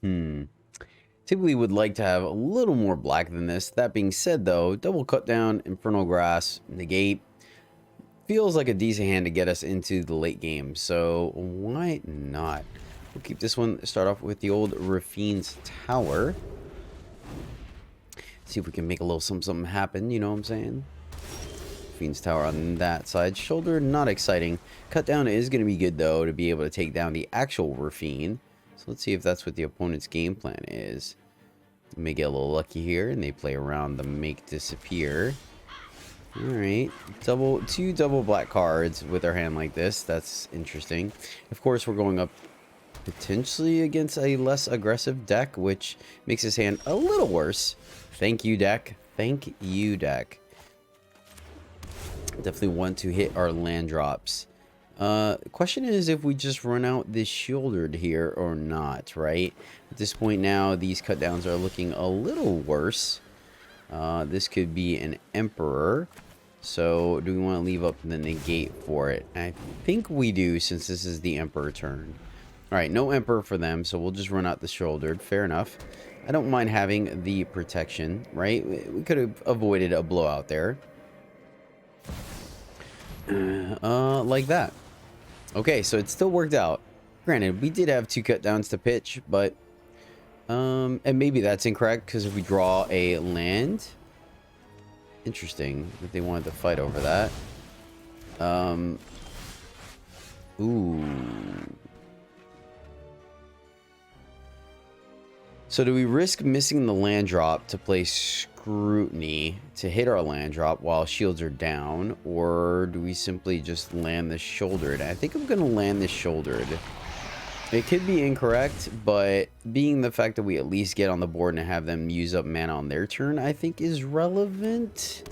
Hmm. Typically would like to have a little more black than this. That being said, though, double cut down, Infernal Grass, negate. Feels like a decent hand to get us into the late game. So why not? We'll keep this one, start off with the old Rafine's Tower. See if we can make a little something happen, you know what I'm saying? Fiend's Tower on that side. Shoulder, not exciting. Cut down is going to be good, though, to be able to take down the actual Rafine. So let's see if that's what the opponent's game plan is. We may get a little lucky here, and they play around the make disappear. Alright. Two double black cards with our hand like this. That's interesting. Of course, we're going up potentially against a less aggressive deck, which makes his hand a little worse. Thank you, deck. Thank you, deck. Definitely want to hit our land drops. Question is if we just run out this Sheoldread here or not, right? At this point now, these cut downs are looking a little worse. This could be an Emperor. So do we want to leave up the negate for it? I think we do, since this is the Emperor turn. Alright, no Emperor for them, so we'll just run out the Sheoldread. Fair enough. I don't mind having the protection, right? We could have avoided a blowout there. Like that. Okay, so it still worked out. Granted, we did have two cut downs to pitch, but and maybe that's incorrect because if we draw a land, interesting that they wanted to fight over that. Ooh. So do we risk missing the land drop to play Scrutiny to hit our land drop while shields are down? Or do we simply just land the Sheoldread? I think I'm going to land the Sheoldread. It could be incorrect, but being the fact that we at least get on the board and have them use up mana on their turn, I think is relevant.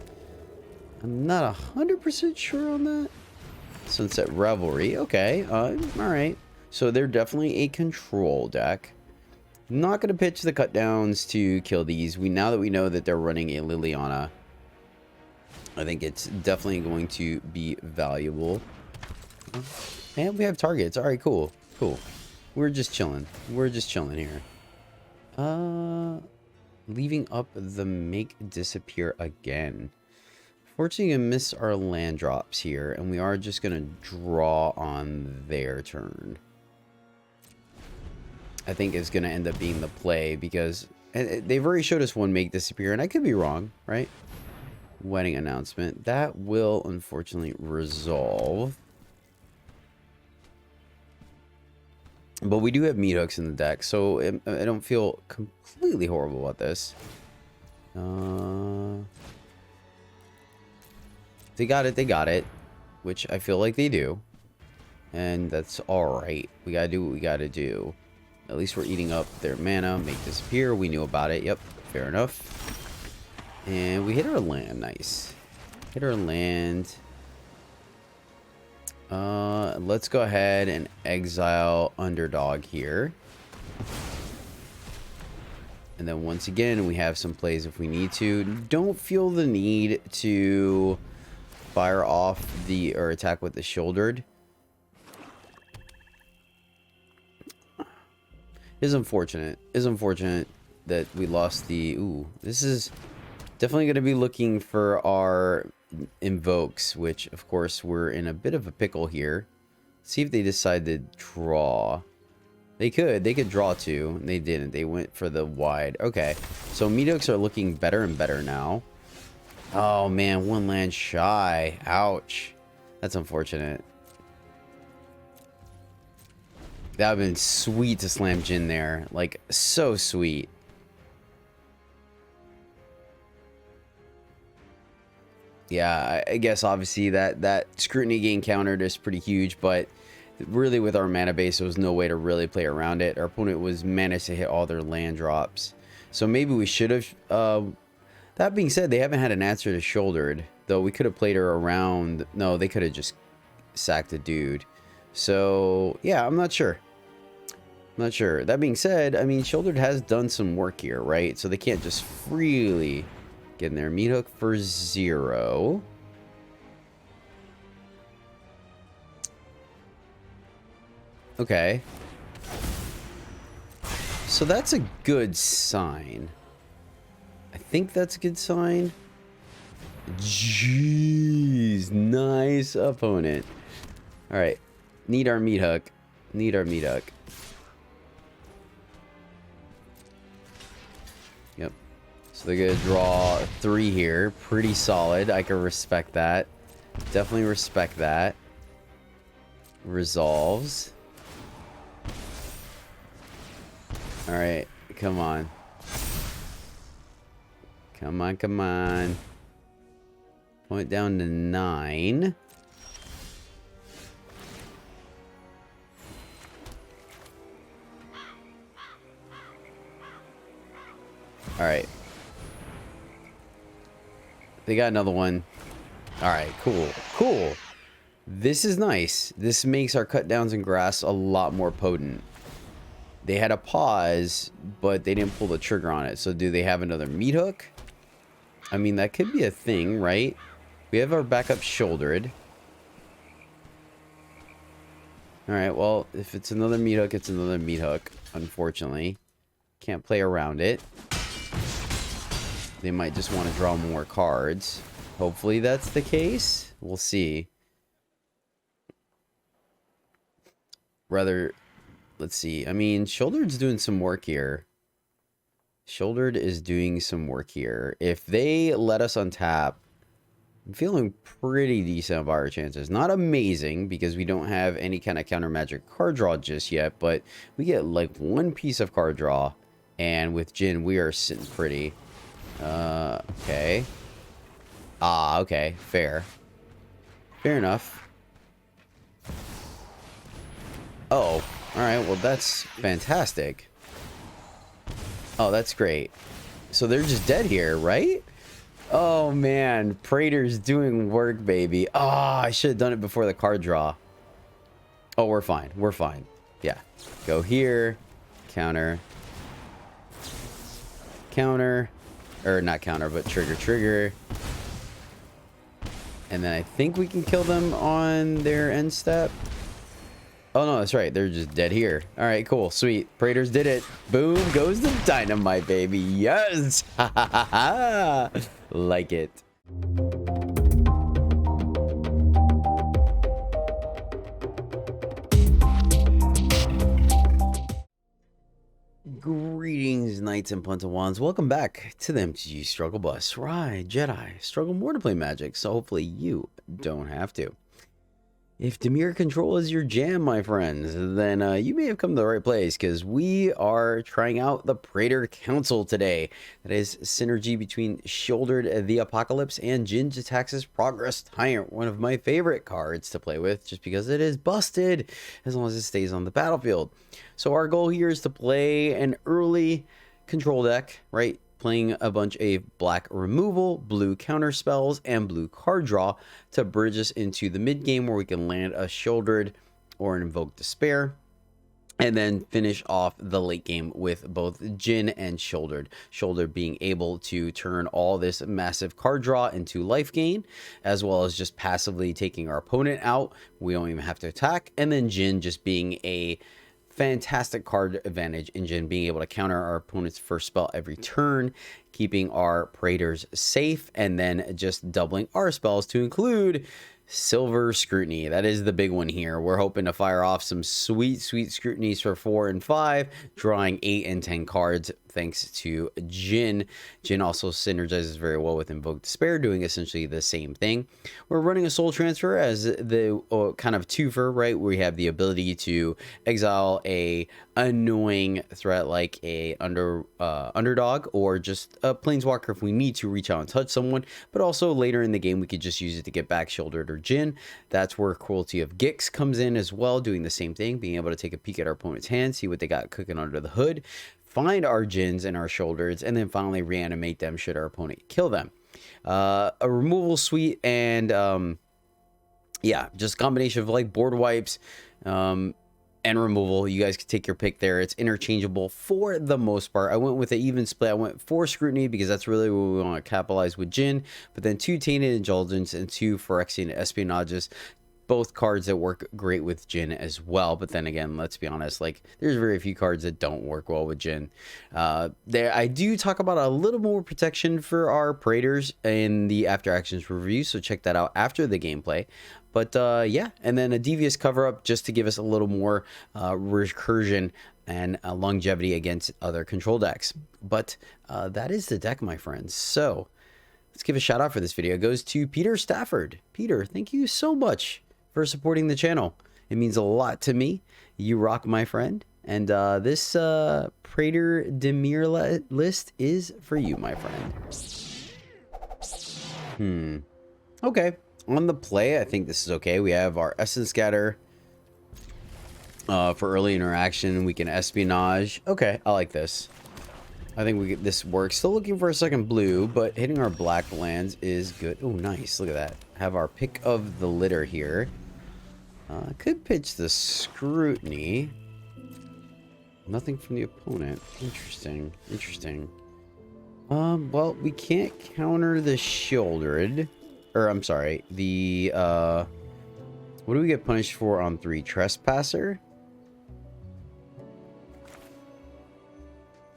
I'm not 100% sure on that. Sunset Revelry. Okay. Alright. So they're definitely a control deck. Not going to pitch the cut downs to kill these. Now that we know that they're running a Liliana, I think it's definitely going to be valuable. And we have targets. Alright, cool. Cool. We're just chilling. We're just chilling here. Leaving up the make disappear again. Fortunately, I miss our land drops here, and we are just going to draw on their turn. I think is going to end up being the play because they've already showed us one make disappear, and I could be wrong, right? Wedding announcement. That will unfortunately resolve. But we do have meat hooks in the deck, so I don't feel completely horrible about this. They got it, which I feel like they do. And that's alright. We gotta do what we gotta do. At least we're eating up their mana. Make disappear. We knew about it. Yep. Fair enough. And we hit our land. Nice. Hit our land. Let's go ahead and exile Underdog here. And then once again, we have some plays if we need to. Don't feel the need to fire off or attack with the Sheoldread. It's unfortunate. It's unfortunate that we lost the... Ooh, this is definitely going to be looking for our invokes, which, of course, we're in a bit of a pickle here. See if they decide to draw. They could. They could draw two. They didn't. They went for the wide. Okay. So meat hooks are looking better and better now. Oh, man. One land shy. Ouch. That's unfortunate. That would have been sweet to slam Jin there. Like, so sweet. Yeah, I guess obviously that scrutiny gain countered is pretty huge, but really with our mana base, there was no way to really play around it. Our opponent was managed to hit all their land drops. So maybe we should have... that being said, they haven't had an answer to Sheoldread, though we could have played her around... No, they could have just sacked a dude. So, yeah, I'm not sure. Not sure. That being said, I mean, Sheoldread has done some work here, right? So they can't just freely get in there. Meat hook for 0. Okay. So that's a good sign. I think that's a good sign. Jeez, nice opponent. All right, need our meat hook. Need our meat hook. Yep. So they're gonna draw 3 here. Pretty solid. I can respect that. Definitely respect that. Resolves. All right, come on. Come on, come on. Point down to 9. All right. They got another one. All right, cool. Cool. This is nice. This makes our cut downs and grass a lot more potent. They had a pause, but they didn't pull the trigger on it. So do they have another meat hook? I mean, that could be a thing, right? We have our backup Sheoldread. All right, well, if it's another meat hook, it's another meat hook, unfortunately. Can't play around it. They might just want to draw more cards. Hopefully that's the case. We'll see. Rather, let's see. I mean, Sheoldred's doing some work here. Sheoldred is doing some work here. If they let us untap, I'm feeling pretty decent about our chances. Not amazing, because we don't have any kind of counter magic card draw just yet, but we get like 1 piece of card draw, and with Jin, we are sitting pretty. Okay. Ah, okay. Fair. Fair enough. Oh, alright. Well, that's fantastic. Oh, that's great. So they're just dead here, right? Oh, man. Praetor's doing work, baby. Oh, I should have done it before the card draw. Oh, we're fine. We're fine. Yeah. Go here. Counter. Counter. Or not counter, but trigger. And then I think we can kill them on their end step. Oh, no, that's right. They're just dead here. All right, cool. Sweet. Praetors did it. Boom goes the dynamite, baby. Yes. Like it. Greetings, knights and puntawans. Welcome back to the MTG Struggle Bus. Right, Jedi. Struggle more to play Magic, so hopefully you don't have to. If Dimir control is your jam, my friends, then you may have come to the right place, because we are trying out the Praetor Council today. That is synergy between Sheoldred the Apocalypse and Gitaxias Progress Tyrant, one of my favorite cards to play with, just because it is busted as long as it stays on the battlefield. So our goal here is to play an early control deck, right? Playing a bunch of black removal, blue counter spells, and blue card draw to bridge us into the mid game where we can land a Sheoldred or an Invoke Despair, and then finish off the late game with both Jin and Sheoldred. Sheoldred being able to turn all this massive card draw into life gain, as well as just passively taking our opponent out. We don't even have to attack. And then Jin just being a fantastic card advantage in Jin, being able to counter our opponent's first spell every turn, keeping our Praetors safe, and then just doubling our spells to include Silver Scrutiny. That is the big one here. We're hoping to fire off some sweet scrutinies for 4 and 5, drawing 8 and 10 cards thanks to Jin. Jin also synergizes very well with Invoke Despair, doing essentially the same thing. We're running a Soul Transfer as the kind of twofer, right? We have the ability to exile a annoying threat like a underdog, or just a Planeswalker if we need to reach out and touch someone, but also later in the game we could just use it to get back Sheoldred or Jin. That's where Cruelty of Gix comes in as well, doing the same thing, being able to take a peek at our opponent's hand, see what they got cooking under the hood, find our Jins and our Sheoldreds, and then finally reanimate them should our opponent kill them. A removal suite, and yeah, just combination of like board wipes and removal. You guys can take your pick there. It's interchangeable for the most part. I went with an even split. I went 4 Scrutiny because that's really what we want to capitalize with Jin, but then 2 Tainted Indulgence and 2 Phyrexian Espionages both cards that work great with Jhin as well. But then again, let's be honest, like there's very few cards that don't work well with Jhin. There, I do talk about a little more protection for our Praetors in the After Actions review, so check that out after the gameplay. But yeah, and then a Devious Cover-Up just to give us a little more recursion and longevity against other control decks. But that is the deck, my friends. So let's give a shout out for this video. It goes to Peter Stafford. Peter, thank you so much for supporting the channel. It means a lot to me. You rock, my friend. And this Praetor Dimir list is for you, my friend. Okay. On the play, I think this is okay. We have our Essence Scatter for early interaction. We can Espionage. Okay, I like this. I think this works. Still looking for a second blue, but hitting our black lands is good. Oh, nice. Look at that. Have our pick of the litter here. Could pitch the Scrutiny. Nothing from the opponent. Interesting. Interesting. Well, we can't counter the Sheoldread. Or, I'm sorry. The, what do we get punished for on 3? Trespasser?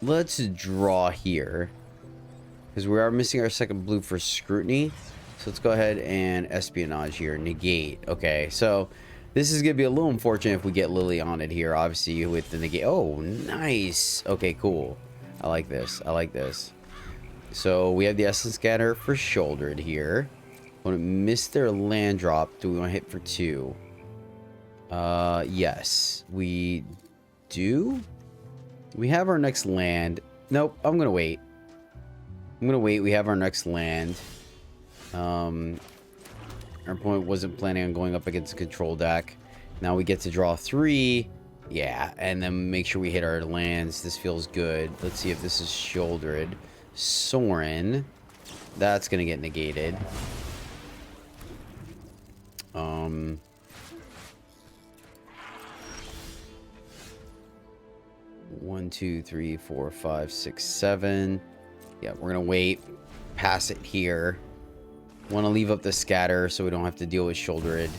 Let's draw here, because we are missing our second blue for Scrutiny. So let's go ahead and Espionage here. Negate. Okay, so this is going to be a little unfortunate if we get Lily on it here, obviously, with the negate. Oh, nice. Okay, cool. I like this. I like this. So we have the Essence Scatter for Sheoldread here. Want to miss their land drop. Do we want to hit for 2? Yes, we do. We have our next land. Nope, I'm gonna wait. I'm gonna wait. We have our next land. Our opponent wasn't planning on going up against a control deck. Now we get to draw 3. Yeah, and then make sure we hit our lands. This feels good. Let's see if this is Sheoldread. Sorin. That's gonna get negated. 1, 2, 3, 4, 5, 6, 7. Yeah, we're gonna wait. Pass it here. Want to leave up the scatter so we don't have to deal with Sheoldread.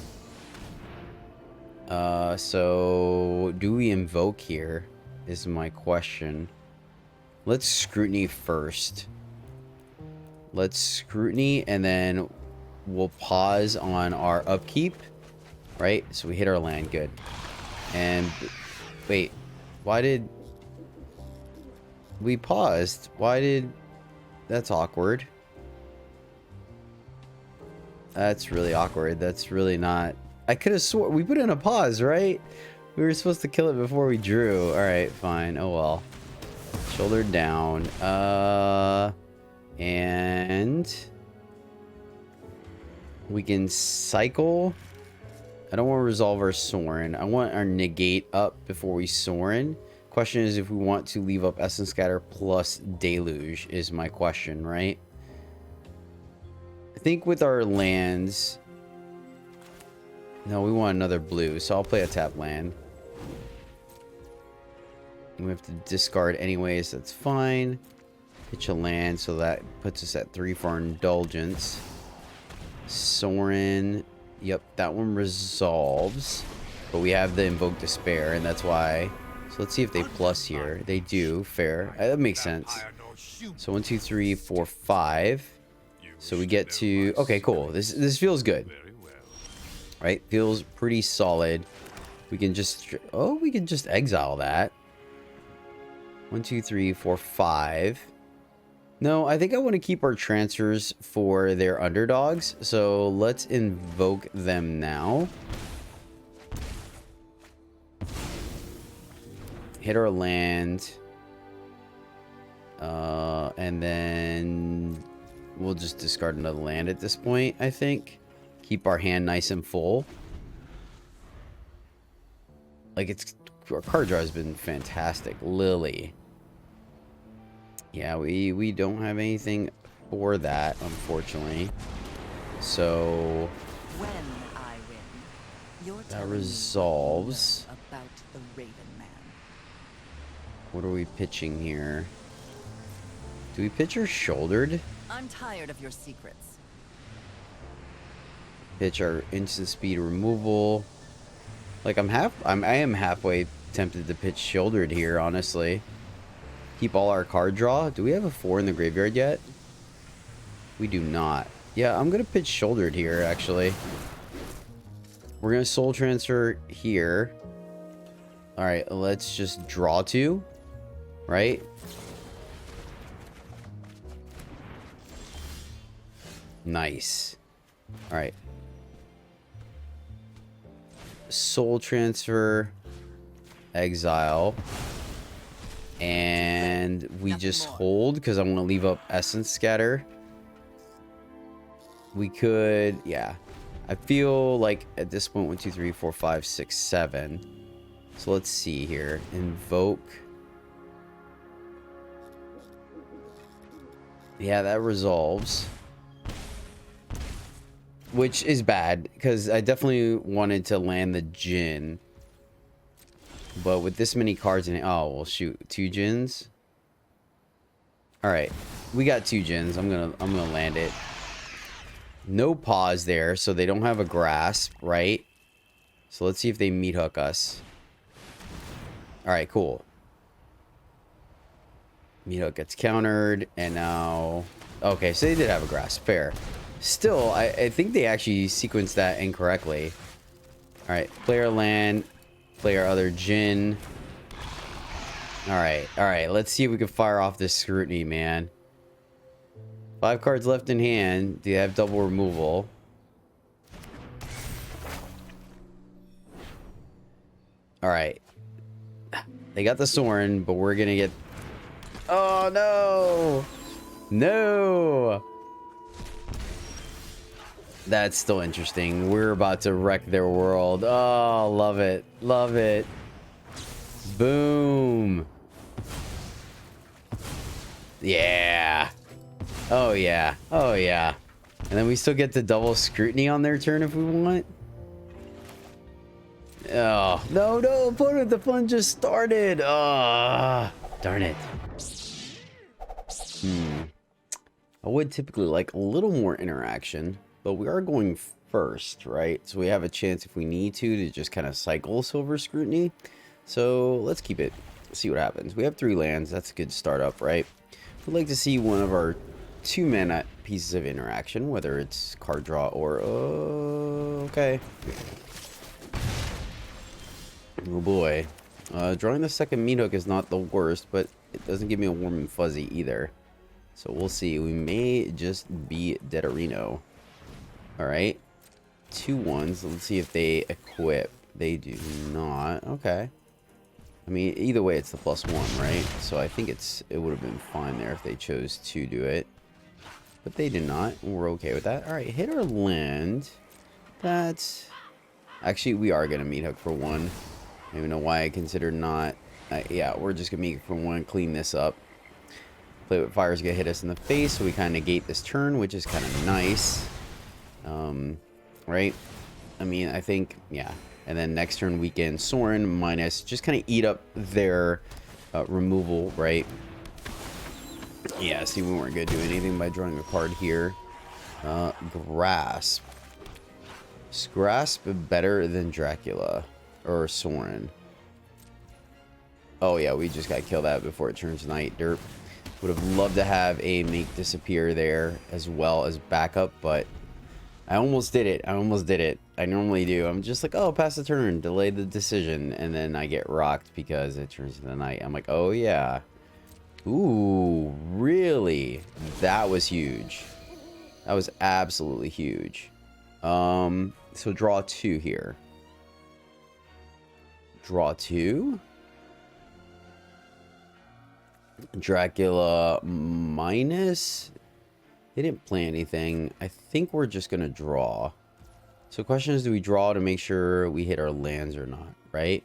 So do we invoke here? Is my question. Let's Scrutiny first. Let's Scrutiny and then we'll pause on our upkeep. Right? So we hit our land. Good. And wait, why did we paused? Why did... That's awkward. That's really awkward. That's really not... I could have sworn... We put in a pause, right? We were supposed to kill it before we drew. Alright, fine. Oh well. Shoulder down. And... we can cycle. I don't want to resolve our Sorin. I want our negate up before we Sorin. Question is if we want to leave up Essence Scatter plus Deluge is my question, right? I think with our lands... No, we want another blue, so I'll play a tap land. We have to discard anyways, that's fine. Pitch a land, so that puts us at 3 for our Indulgence. Sorin... Yep, that one resolves. But we have the Invoke Despair, and that's why... So let's see if they plus here. They do. Fair. That makes sense. So 1, 2, 3, 4, 5. So we get to... Okay, cool. This feels good. Right? Feels pretty solid. We can just... Oh, we can just exile that. 1, 2, 3, 4, 5. No, I think I want to keep our transfers for their underdogs. So let's invoke them now. Hit our land. And then we'll just discard another land at this point, I think. Keep our hand nice and full. Like, it's... Our card draw has been fantastic. Lily. Yeah, we don't have anything for that, unfortunately. So... When I win, you're that resolves. about the Raven Man. What are we pitching here? Do we pitch her Sheoldread? I'm tired of your secrets. pitch our instant speed removal. Like I am halfway tempted to pitch Sheoldread here, honestly. Keep all our card draw. Do we have a 4 in the graveyard yet? We do not. Yeah, I'm gonna pitch Sheoldread here, actually. We're gonna soul transfer here. Alright, let's just draw 2. Right? Nice. Alright. Soul transfer. Exile. And we just hold because I want to leave up Essence Scatter. We could, yeah. I feel like at this point 1, 2, 3, 4, 5, 6, 7. So let's see here. Invoke. Yeah, that resolves. Which is bad, because I definitely wanted to land the Djinn. But with this many cards in it... Oh, well, shoot. 2 Djinns? Alright. We got 2 Djinns. I'm gonna land it. No pause there, so they don't have a grasp, right? So let's see if they meat hook us. Alright, cool. Meat hook gets countered, and now... Okay, so they did have a grasp. Fair. Still, I think they actually sequenced that incorrectly. Alright, play our land, play our other Djinn. Alright, let's see if we can fire off this scrutiny, man. 5 cards left in hand. Do you have double removal? Alright. They got the Sorin, but we're gonna get... Oh, no! No! That's still interesting. We're about to wreck their world. Oh, love it. Love it. Boom. Yeah. Oh, yeah. Oh, yeah. And then we still get the double scrutiny on their turn if we want. Oh, no, no, opponent. The fun just started. Oh, darn it. I would typically like a little more interaction. But we are going first, right? So we have a chance if we need to just kind of cycle Silver Scrutiny. So let's keep it. See what happens. We have 3 lands. That's a good startup, right? We'd like to see one of our 2-mana pieces of interaction, whether it's card draw or... okay. Oh boy. Drawing the second meat hook is not the worst, but it doesn't give me a warm and fuzzy either. So we'll see. We may just be Deaderino. Alright. 2 1s. Let's see if they equip. They do not. Okay. I mean, either way, it's the +1, right? So I think it would have been fine there if they chose to do it. But they did not. We're okay with that. Alright, hit our land. That's... Actually, we are going to meat hook for 1. I don't even know why I considered not... yeah, we're just going to meat hook for 1, clean this up. Play with Fire's going to hit us in the face, so we kind of negate this turn, which is kind of nice. Right? I mean, I think, yeah. And then next turn, weekend Sorin minus, just kind of eat up their removal, right? Yeah, see, we weren't going to do anything by drawing a card here. Grasp. Is Grasp better than Dracula or Sorin? Oh, yeah, we just got to kill that before it turns night. Derp. Would have loved to have a make disappear there as well as backup, but I almost did it. I normally do. I'm just like, oh, pass the turn, delay the decision, and then I get rocked because it turns into night. I'm like, oh, yeah. Ooh, really? That was huge. That was absolutely huge. So draw 2 here. Draw 2? Dracula minus... They didn't play anything. I think we're just going to draw. So the question is, do we draw to make sure we hit our lands or not, right?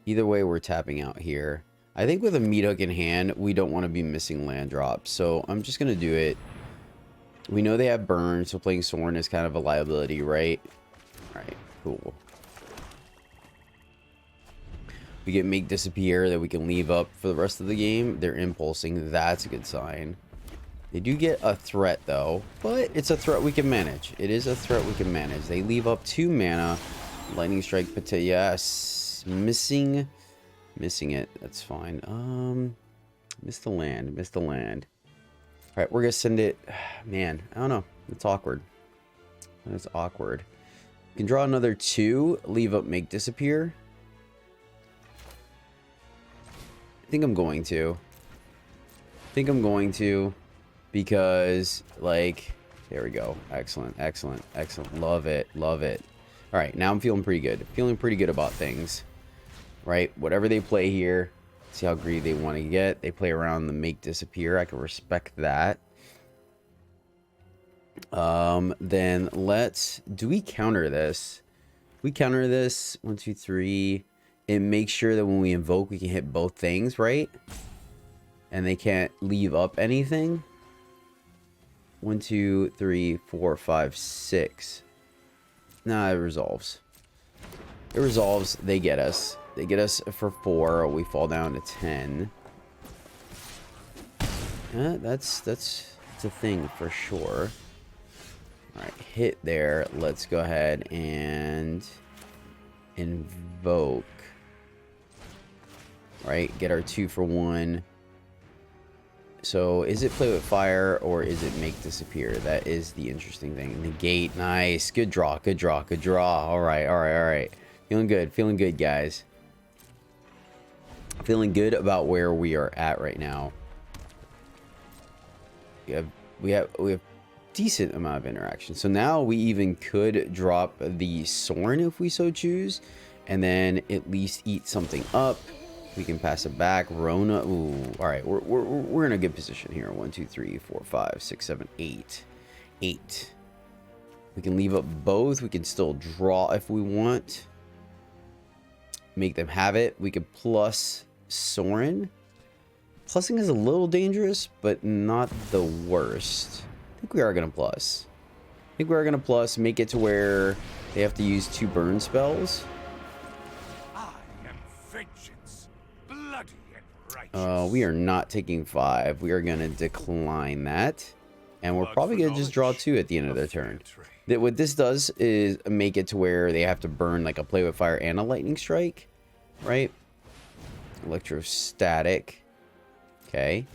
Either way, we're tapping out here. I think with a meat hook in hand, we don't want to be missing land drops. So I'm just going to do it. We know they have burn, so playing Sorin is kind of a liability, right? All right, cool. We get make disappear that we can leave up for the rest of the game. They're impulsing. That's a good sign. They do get a threat, though, but it's a threat we can manage. It is a threat we can manage. They leave up 2 mana. Lightning Strike, yes. Missing it. That's fine. Missed the land. All right, we're going to send it. Man, I don't know. It's awkward. That's awkward. You can draw another 2. Leave up Make Disappear. I think I'm going to. Because, like, there we go. Excellent. Love it. All right, now I'm feeling pretty good. Feeling pretty good about things. Right? Whatever they play here, see how greedy they want to get. They play around the Make Disappear. I can respect that. Then do we counter this? We counter this. 1, 2, 3. It makes sure that when we invoke, we can hit both things, right? And they can't leave up anything. 1, 2, 3, 4, 5, 6. Nah, it resolves. They get us. They get us for 4. We fall down to 10. Yeah, that's a thing for sure. All right, hit there. Let's go ahead and invoke. Right, get our 2 for 1. So is it Play with Fire or is it Make Disappear? That is the interesting thing. Negate, nice, good draw. All right. Feeling good, guys. Feeling good about where we are at right now. We have decent amount of interaction. So now we even could drop the Sorin if we so choose, and then at least eat something up. We can pass it back. Rona. Ooh. All right. We're in a good position here. 1, 2, 3, 4, 5, 6, 7, 8. 8. We can leave up both. We can still draw if we want. Make them have it. We could plus Sorin. Plussing is a little dangerous, but not the worst. I think we are going to plus. Make it to where they have to use 2 burn spells. We are not taking 5. We are going to decline that. And we're probably going to just draw 2 at the end of their turn. What this does is make it to where they have to burn like a Play with Fire and a Lightning Strike. Right? Electrostatic. Okay.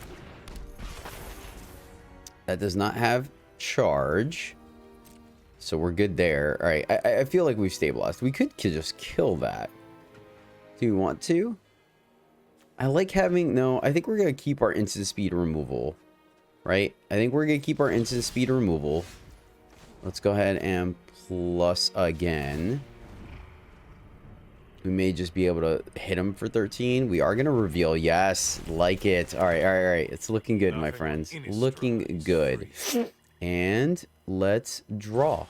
That does not have charge. So we're good there. All right. I feel like we've stabilized. We could just kill that. Do you want to? I like having... No, I think we're going to keep our instant speed removal. Right? I think we're going to keep our instant speed removal. Let's go ahead and plus again. We may just be able to hit him for 13. We are going to reveal. Yes. Like it. All right. It's looking good, my friends. Looking good. And let's draw.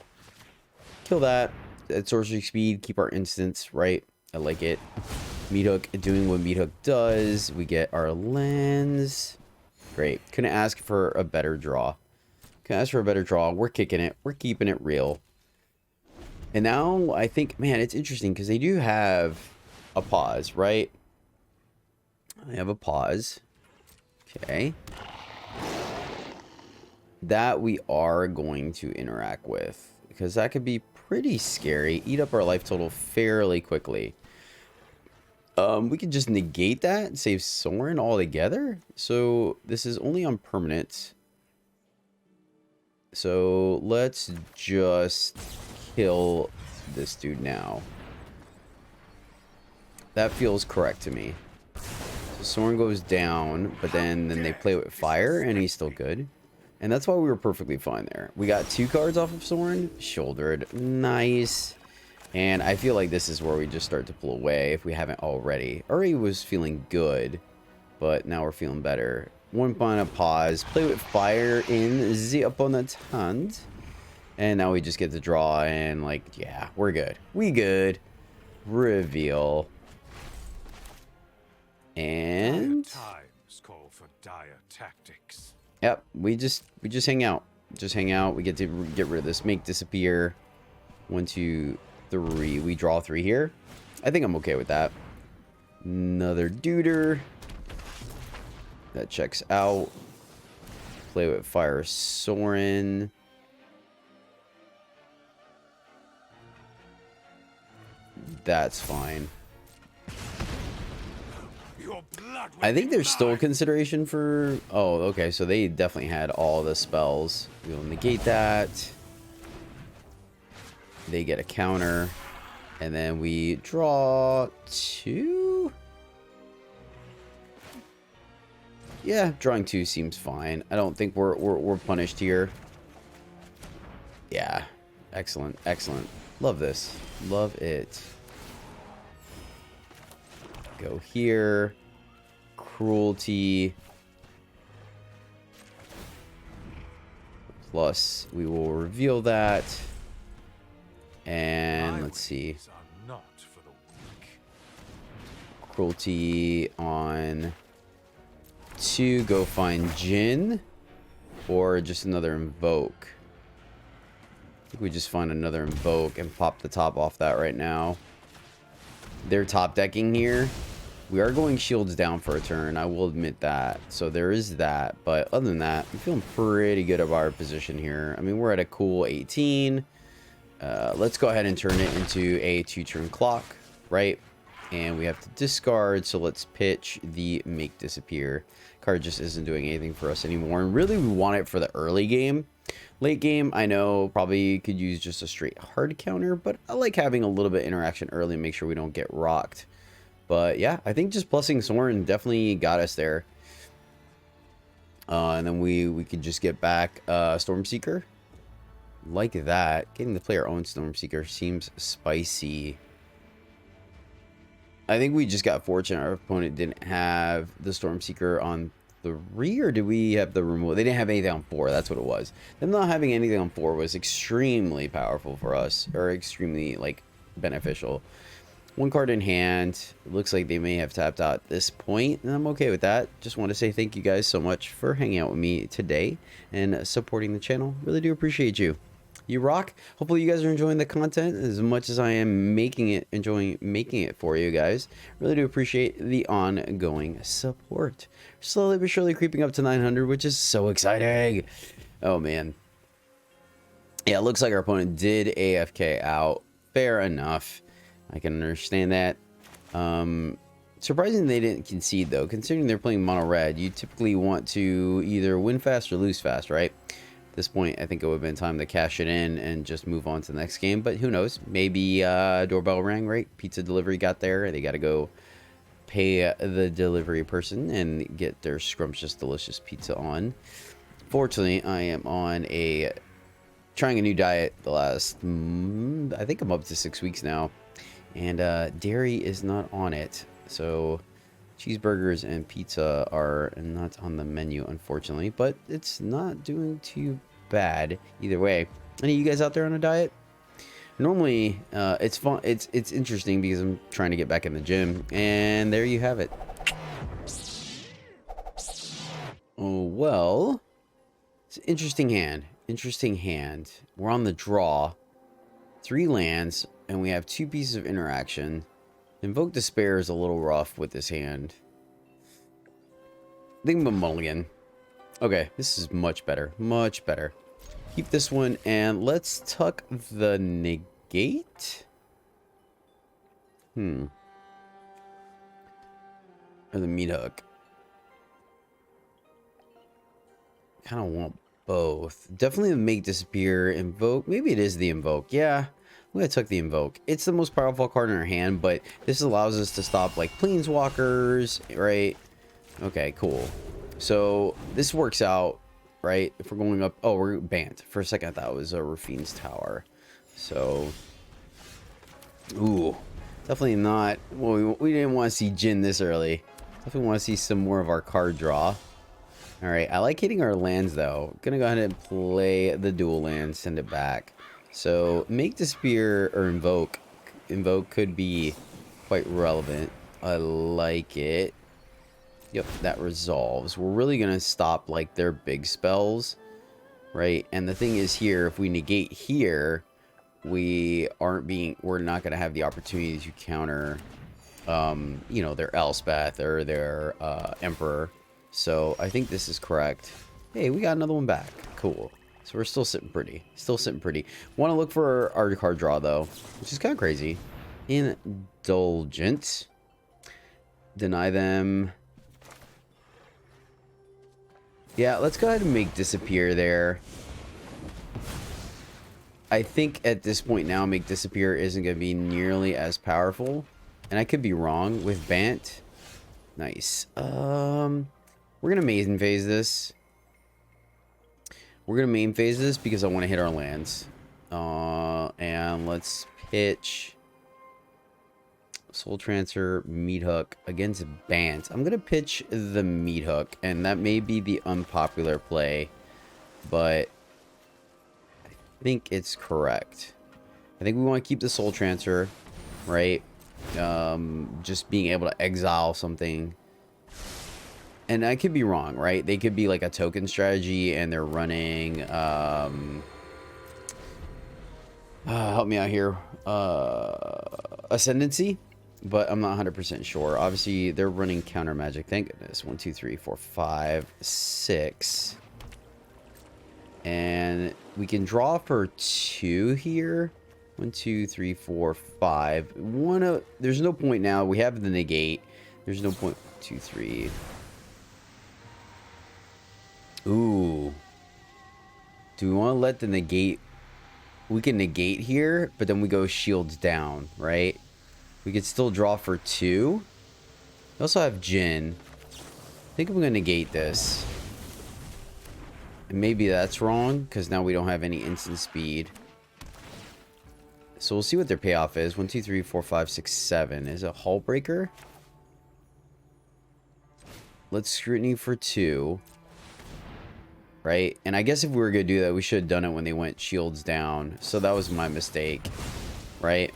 Kill that. At sorcery speed. Keep our instants, right? I like it. Meat Hook doing what Meat Hook does. We get our lands. Great. Couldn't ask for a better draw. We're kicking it. We're keeping it real. And now I think, man, it's interesting because they do have a pause, right? They have a pause. Okay. That we are going to interact with because that could be pretty scary. Eat up our life total fairly quickly. We could just negate that and save Sorin altogether. So this is only on permanent. So let's just kill this dude now. That feels correct to me. So Sorin goes down, but then they play with fire and he's still good. And that's why we were perfectly fine there. We got 2 cards off of Sorin. Sheoldread. Nice. And I feel like this is where we just start to pull away if we haven't already. Already was feeling good, but now we're feeling better. 1 mana pause. Play with fire in the opponent's hand. And now we just get to draw and like, yeah, we're good. We good. Reveal. And times call for dire tactics. Yep, we just hang out. We get to get rid of this. Make disappear. 1, 2, 3. We draw 3 here. I think I'm okay with that. Another duder. That checks out. play with Fire Sorin. That's fine. Your blood will I think be there's still mine. consideration for... Oh, okay. So they definitely had all the spells. We'll negate that. They get a counter. And then we draw 2. Yeah, drawing 2 seems fine. I don't think we're punished here. Yeah. Excellent. Excellent. Love this. Love it. Go here. Cruelty. Plus, we will reveal that. And let's see. Highways are not for the weak. Cruelty on 2. Go find Jin. Or just another invoke. I think we just find another invoke and pop the top off that right now. They're top decking here. We are going shields down for a turn. I will admit that. So there is that. But other than that, I'm feeling pretty good about our position here. I mean, we're at a cool 18. Let's go ahead and turn it into a 2-turn clock, right? And we have to discard. So let's pitch the Make Disappear. Card just isn't doing anything for us anymore. And really, we want it for the early game. Late game, I know probably could use just a straight hard counter, but I like having a little bit of interaction early and make sure we don't get rocked. But yeah, I think just plussing Sorin definitely got us there. And then we could just get back Stormseeker. Like that. Getting to play our own Stormseeker seems spicy. I think we just got fortunate. Our opponent didn't have the Stormseeker on 3, or did we have the removal? They didn't have anything on 4. That's what it was. Them not having anything on 4 was extremely powerful for us, or extremely like beneficial. 1 card in hand. It looks like they may have tapped out at this point, and I'm okay with that. Just want to say thank you guys so much for hanging out with me today and supporting the channel. Really do appreciate you. You rock. Hopefully you guys are enjoying the content as much as I am enjoying making it for you guys. Really do appreciate the ongoing support. Slowly but surely creeping up to 900, which is so exciting. Oh man. Yeah, it looks like our opponent did AFK out. Fair enough. I can understand that. Surprising they didn't concede though. Considering they're playing mono red, you typically want to either win fast or lose fast, right? At this point, I think it would have been time to cash it in and just move on to the next game. But who knows? Maybe doorbell rang, right? Pizza delivery got there. They got to go pay the delivery person and get their scrumptious, delicious pizza on. Fortunately, I am on trying a new diet the last, I think I'm up to 6 weeks now. And dairy is not on it. So cheeseburgers and pizza are not on the menu, unfortunately. But it's not doing too bad either way. Any of you guys out there on a diet? Normally, it's fun. It's interesting because I'm trying to get back in the gym. And there you have it. Oh, well. It's an interesting hand. Interesting hand. We're on the draw. 3 lands. And we have 2 pieces of interaction. Invoke Despair is a little rough with this hand. I think I'm a mulligan. Okay, this is much better. Much better. Keep this one, and let's tuck the negate. Or the meat hook. Kind of want both. Definitely the Make Disappear. Invoke. Maybe it is the Invoke. Yeah. I'm going to tuck the Invoke. It's the most powerful card in our hand, but this allows us to stop like Planeswalkers, right? Okay, cool. So this works out, right? If we're going up... Oh, we're banned. For a second, I thought it was a Rafine's Tower. So... Ooh. Definitely not... Well, we didn't want to see Jin this early. Definitely want to see some more of our card draw. Alright, I like hitting our lands, though. Gonna go ahead and play the dual land, send it back. So, Make Disappear or Invoke. Invoke could be quite relevant. I like it. Yep, that resolves. We're really going to stop, like, their big spells, right? And the thing is here, if we negate here, we're not going to have the opportunity to counter, you know, their Elspeth or their Emperor. So, I think this is correct. Hey, we got another one back. Cool. So we're still sitting pretty. Still sitting pretty. Want to look for our card draw, though, which is kind of crazy. Indulgent. Deny them. Yeah, let's go ahead and make disappear there. I think at this point now, make disappear isn't going to be nearly as powerful. And I could be wrong with Bant. Nice. We're going to main phase this. We're going to main phase this because I want to hit our lands. And let's pitch Soul Transfer, Meat Hook against Bant. I'm going to pitch the Meat Hook, and that may be the unpopular play, but I think it's correct. I think we want to keep the Soul Transfer, right? Just being able to exile something. And I could be wrong, right? They could be like a token strategy and they're running help me out here. Ascendancy, but I'm not 100% sure. Obviously, they're running counter magic. Thank goodness. 1, 2, 3, 4, 5, 6. And we can draw for 2 here. 1, 2, 3, 4, 5. There's no point now. We have the negate. There's no point. 2, 3. Ooh. Do we want to let the negate... We can negate here, but then we go shields down, right? We could still draw for 2. We also have Jin. I think I'm going to negate this. And maybe that's wrong, because now we don't have any instant speed. So we'll see what their payoff is. 1, 2, 3, 4, 5, 6, 7. Is it Hull Breaker? Let's scrutiny for 2. Right? And I guess if we were going to do that, we should have done it when they went shields down. So that was my mistake. Right?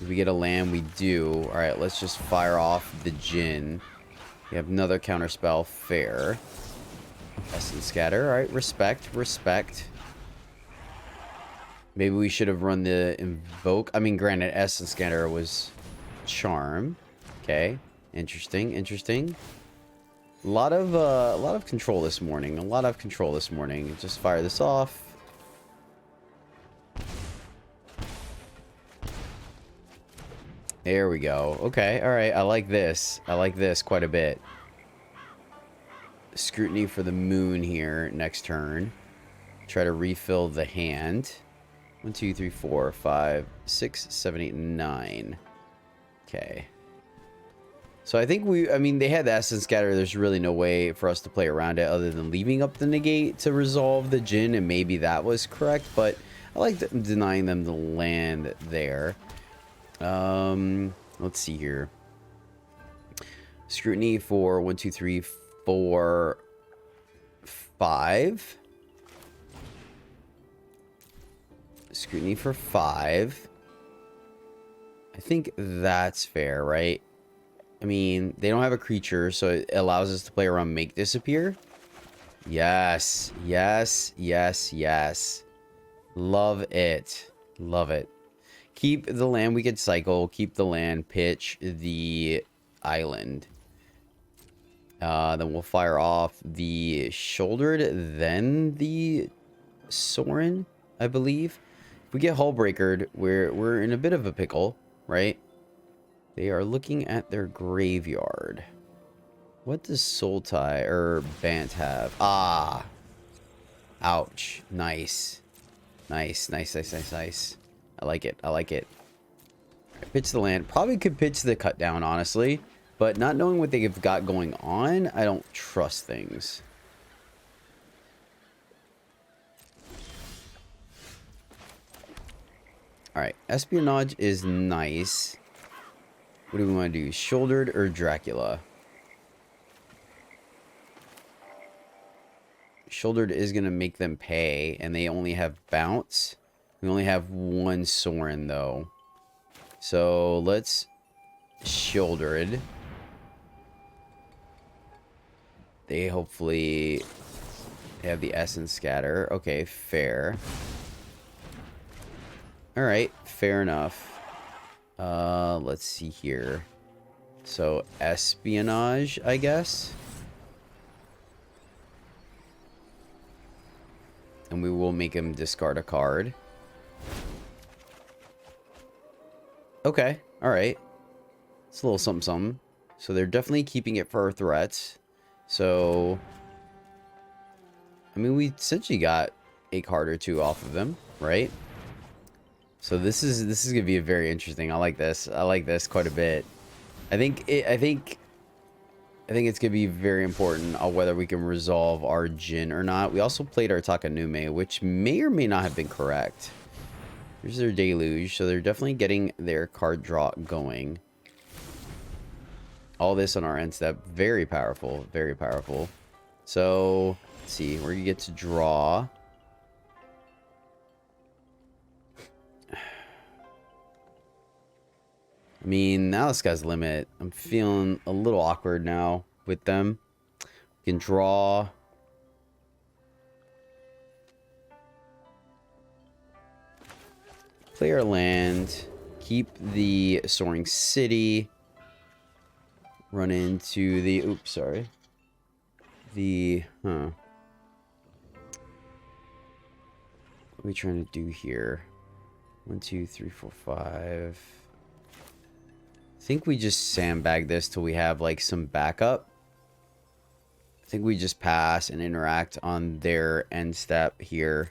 If we get a land, we do. Alright, let's just fire off the Jin. We have another counter spell. Fair. Essence Scatter. Alright, respect. Respect. Maybe we should have run the Invoke. I mean, granted, Essence Scatter was Charm. Okay. Interesting. Interesting. A lot of control this morning. A lot of control this morning. Just fire this off. There we go. Okay, alright. I like this. I like this quite a bit. Scrutiny for the moon here next turn. Try to refill the hand. 1, 2, 3, 4, 5, 6, 7, 8, 9. Okay. So I think they had the Essence Scatter. There's really no way for us to play around it other than leaving up the negate to resolve the Jin, and maybe that was correct, but I like denying them the land there. Let's see here. Scrutiny for 1, 2, 3, 4, 5. Scrutiny for 5. I think that's fair, right? I mean, they don't have a creature, so it allows us to play around make disappear. Yes. Yes. Yes. Yes. Love it. Love it. Keep the land. We could cycle. Keep the land. Pitch the island. Then we'll fire off the Sheoldread, then the Sorin, I believe. If we get Hullbreakered, we're in a bit of a pickle, right? They are looking at their graveyard. What does Sultai or Bant have? Ah. Ouch. Nice. Nice, nice, nice, nice, nice. I like it. I like it. Right, pitch the land. Probably could pitch the cut down, honestly. But not knowing what they've got going on, I don't trust things. Alright. Espionage is nice. What do we want to do? Sheoldread or Dracula? Sheoldread is going to make them pay, and they only have bounce. We only have 1 Sorin, though. So, let's Sheoldread. They hopefully have the Essence Scatter. Okay, fair. Alright, fair enough. Let's see here. So, espionage, I guess. And we will make him discard a card. Okay, alright. It's a little something something. So they're definitely keeping it for our threats. So, I mean, we essentially got a card or two off of them, right? So this is gonna be a very interesting. I like this. I like this quite a bit. I think it's gonna be very important on whether we can resolve our Jin or not. We also played our Takanume, which may or may not have been correct. Here's their Deluge, so they're definitely getting their card draw going. All this on our end step, very powerful, very powerful. So let's see, we're gonna get to draw. I mean, now the sky's the limit. I'm feeling a little awkward now with them. We can draw. Play our land. Keep the Soaring City. Run into the... Oops, sorry. The... What are we trying to do here? 1, 2, 3, 4, 5... I think we just sandbag this till we have like some backup. I think we just pass and interact on their end step here.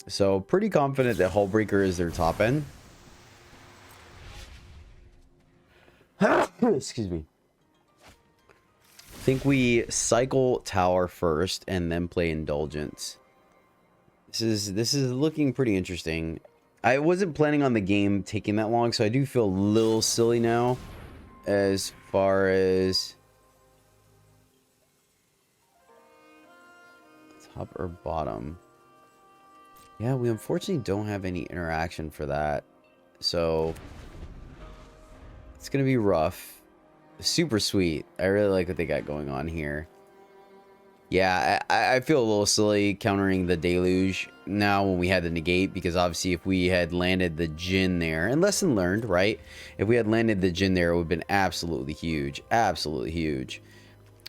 So pretty confident that Hullbreaker is their top end. Excuse me. I think we cycle Tower first and then play Indulgence. This is looking pretty interesting. I wasn't planning on the game taking that long, so I do feel a little silly now as far as top or bottom. Yeah, we unfortunately don't have any interaction for that, so it's gonna be rough. Super sweet. I really like what they got going on here. Yeah, I feel a little silly countering the Deluge now when we had the negate, because obviously if we had landed the Jin there, and lesson learned, right? If we had landed the Jin there, it would have been absolutely huge. Absolutely huge.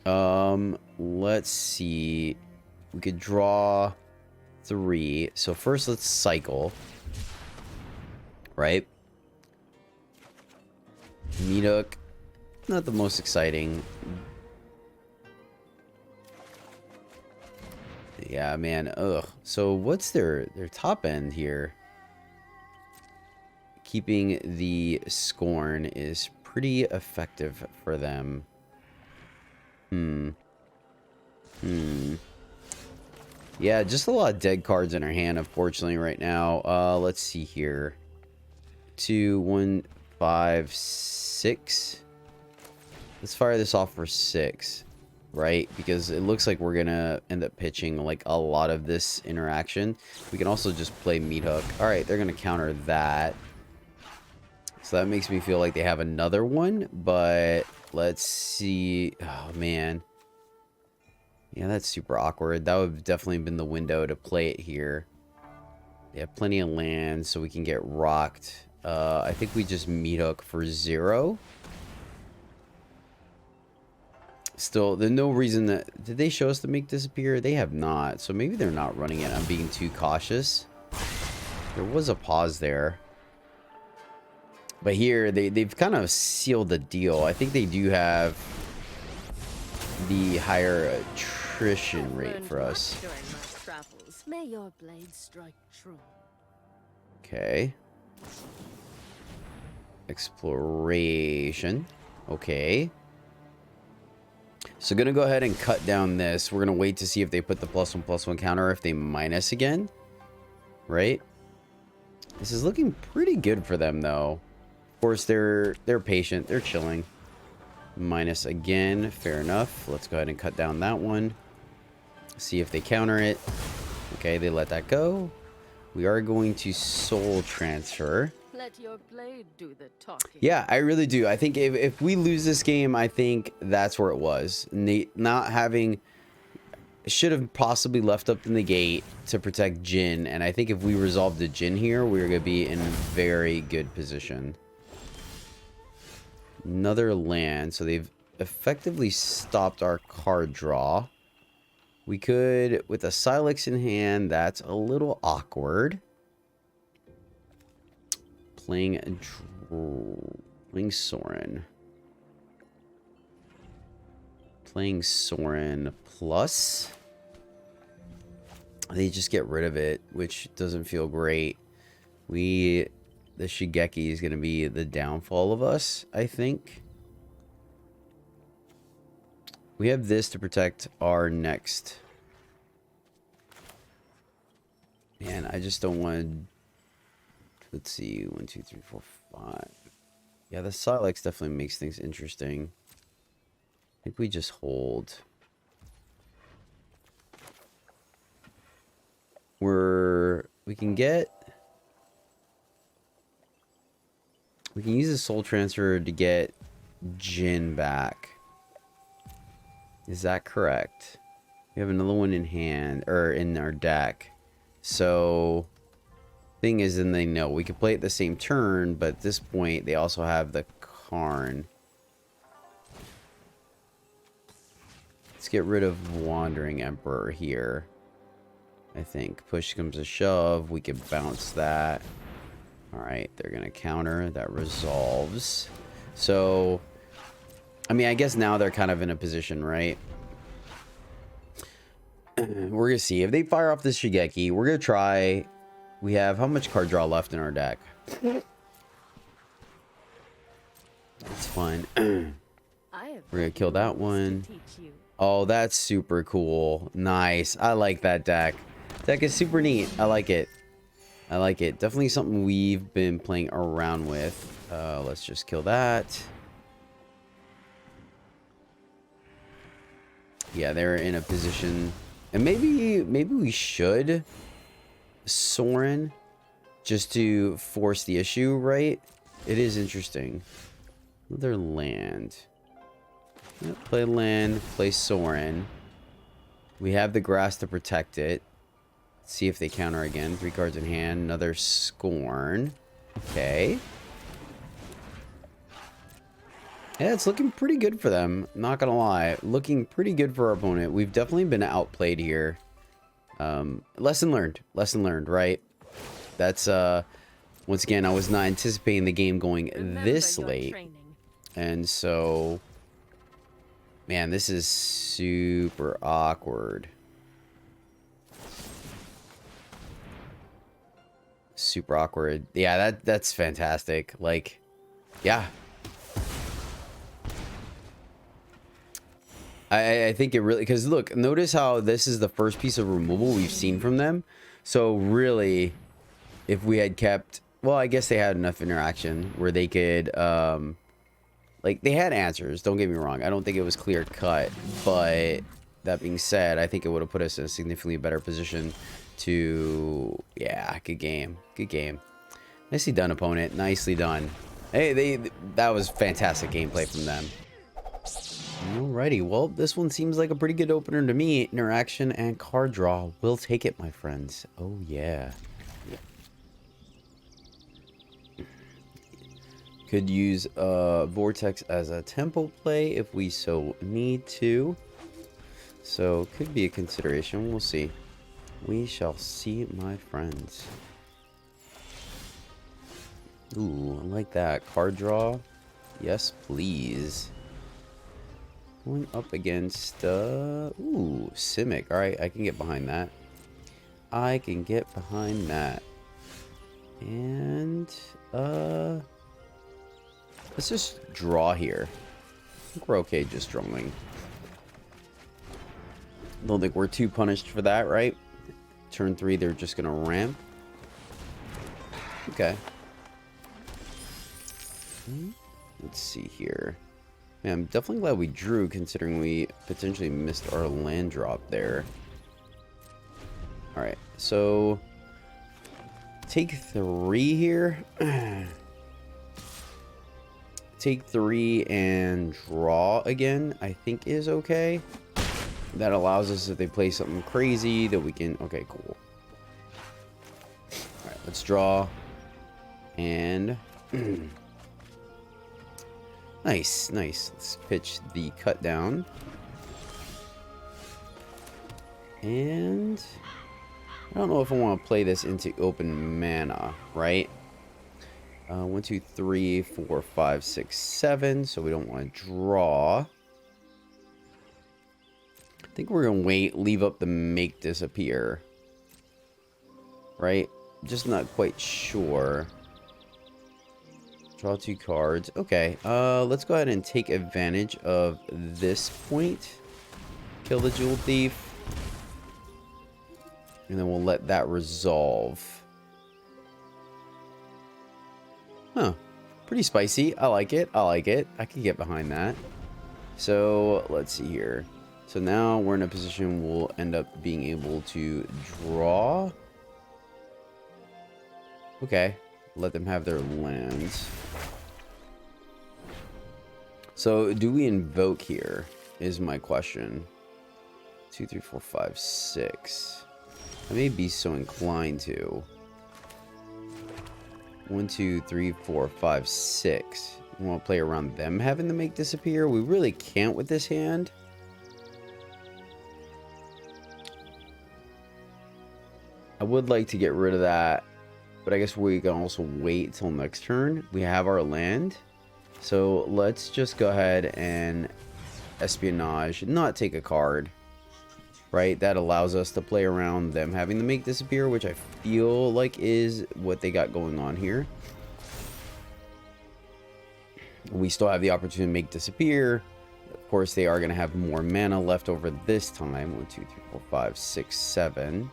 Let's see. We could draw 3. So first let's cycle. Right? Meathook. Not the most exciting. Yeah, man. Ugh. So what's their top end here? Keeping the Scorn is pretty effective for them. Yeah, just a lot of dead cards in our hand, unfortunately, right now. Let's see here. 2, 1, 5, 6. Let's fire this off for 6. Right, because it looks like we're gonna end up pitching like a lot of this interaction. We can also just play Meathook. All right, they're gonna counter that, so that makes me feel like they have another one. But let's see. Oh man, yeah, that's super awkward. That would have definitely been the window to play it here. They have plenty of land, so we can get rocked. I think we just Meathook for 0. Still, there's no reason that... Did they show us to make disappear? They have not. So maybe they're not running it. I'm being too cautious. There was a pause there. But here, they've kind of sealed the deal. I think they do have the higher attrition rate for us. May your blade strike true. Okay. Exploration. Okay. So gonna go ahead and cut down this. We're gonna wait to see if they put the +1/+1 counter, or if they minus again. Right? This is looking pretty good for them though. Of course they're patient, they're chilling. Minus again, fair enough. Let's go ahead and cut down that one. See if they counter it. Okay, they let that go. We are going to soul transfer. Let your blade do the talking. Yeah, I really do. I think if we lose this game, I think that's where it was. Not having... Should have possibly left up the negate to protect Jin. And I think if we resolve the Jin here, we're going to be in very good position. Another land. So they've effectively stopped our card draw. We could, with a Silex in hand, that's a little awkward. Playing Soren. Playing Soren plus. They just get rid of it, which doesn't feel great. The Shigeki is going to be the downfall of us, I think. We have this to protect our next. Man, I just don't want to. Let's see. 1, 2, 3, 4, 5. Yeah, the Silex definitely makes things interesting. I think we just hold. We can use the soul transfer to get Jin back. Is that correct? We have another one in hand, or in our deck. So, thing is, then they know we can play it the same turn, but at this point they also have the Karn. Let's get rid of Wandering Emperor here. I think push comes to shove, we can bounce that. All right, they're gonna counter. That resolves. So, I mean, I guess now they're kind of in a position, right? We're gonna see if they fire off this Shigeki. We're gonna try. We have how much card draw left in our deck? That's fine. We're gonna kill that one. Oh, that's super cool. Nice. I like that deck. Deck is super neat. I like it. I like it. Definitely something we've been playing around with. Let's just kill that. Yeah, they're in a position, and maybe we should Soren just to force the issue, right? It is interesting. Another land. Yep, play land, play Soren. We have the grass to protect it. Let's see if they counter again. 3 cards in hand. Another Scorn. Okay. Yeah, it's looking pretty good for them. Not gonna lie. Looking pretty good for our opponent. We've definitely been outplayed here. Lesson learned. Lesson learned, right? That's, once again, I was not anticipating the game going this late. And so, man, this is super awkward. Super awkward. Yeah, that's fantastic. Like, yeah. I think it really, because look, notice how this is the first piece of removal we've seen from them. So really, if we had kept, well, I guess they had enough interaction where they could, like, they had answers, don't get me wrong. I don't think it was clear cut, but that being said, I think it would have put us in a significantly better position to, yeah, good game. Good game. Nicely done, opponent. Nicely done. Hey, that was fantastic gameplay from them. Alrighty, well, this one seems like a pretty good opener to me. Interaction and card draw. We'll take it, my friends. Oh, yeah. Could use Vortex as a tempo play if we so need to. So, could be a consideration. We'll see. We shall see, my friends. Ooh, I like that. Card draw. Yes, please. Going up against, ooh, Simic. Alright, I can get behind that. I can get behind that. And, let's just draw here. I think we're okay just drawing. Don't think we're too punished for that, right? Turn 3, they're just gonna ramp. Okay. Let's see here. Man, I'm definitely glad we drew, considering we potentially missed our land drop there. Alright, so take 3 here. Take 3 and draw again, I think is okay. That allows us, if they play something crazy, that we can... Okay, cool. Alright, let's draw. And... Nice, nice. Let's pitch the cut down. And I don't know if I want to play this into open mana, right? 1, 2, 3, 4, 5, 6, 7. So we don't want to draw. I think we're going to wait, leave up the make disappear. Right? Just not quite sure. Draw 2 cards. Okay. Let's go ahead and take advantage of this point. Kill the Jewel Thief. And then we'll let that resolve. Huh. Pretty spicy. I like it. I like it. I can get behind that. So, let's see here. So now we're in a position we'll end up being able to draw. Okay. Let them have their lands. So, do we invoke here? Is my question. 2, 3, 4, 5, 6. I may be so inclined to. 1, 2, 3, 4, 5, 6. We want to play around them having to make disappear. We really can't with this hand. I would like to get rid of that, but I guess we can also wait till next turn. We have our land. So let's just go ahead and espionage, not take a card. Right, that allows us to play around them having to make disappear, which I feel like is what they got going on here. We still have the opportunity to make disappear. Of course, they are going to have more mana left over this time. 1, 2, 3, 4, 5, 6, 7.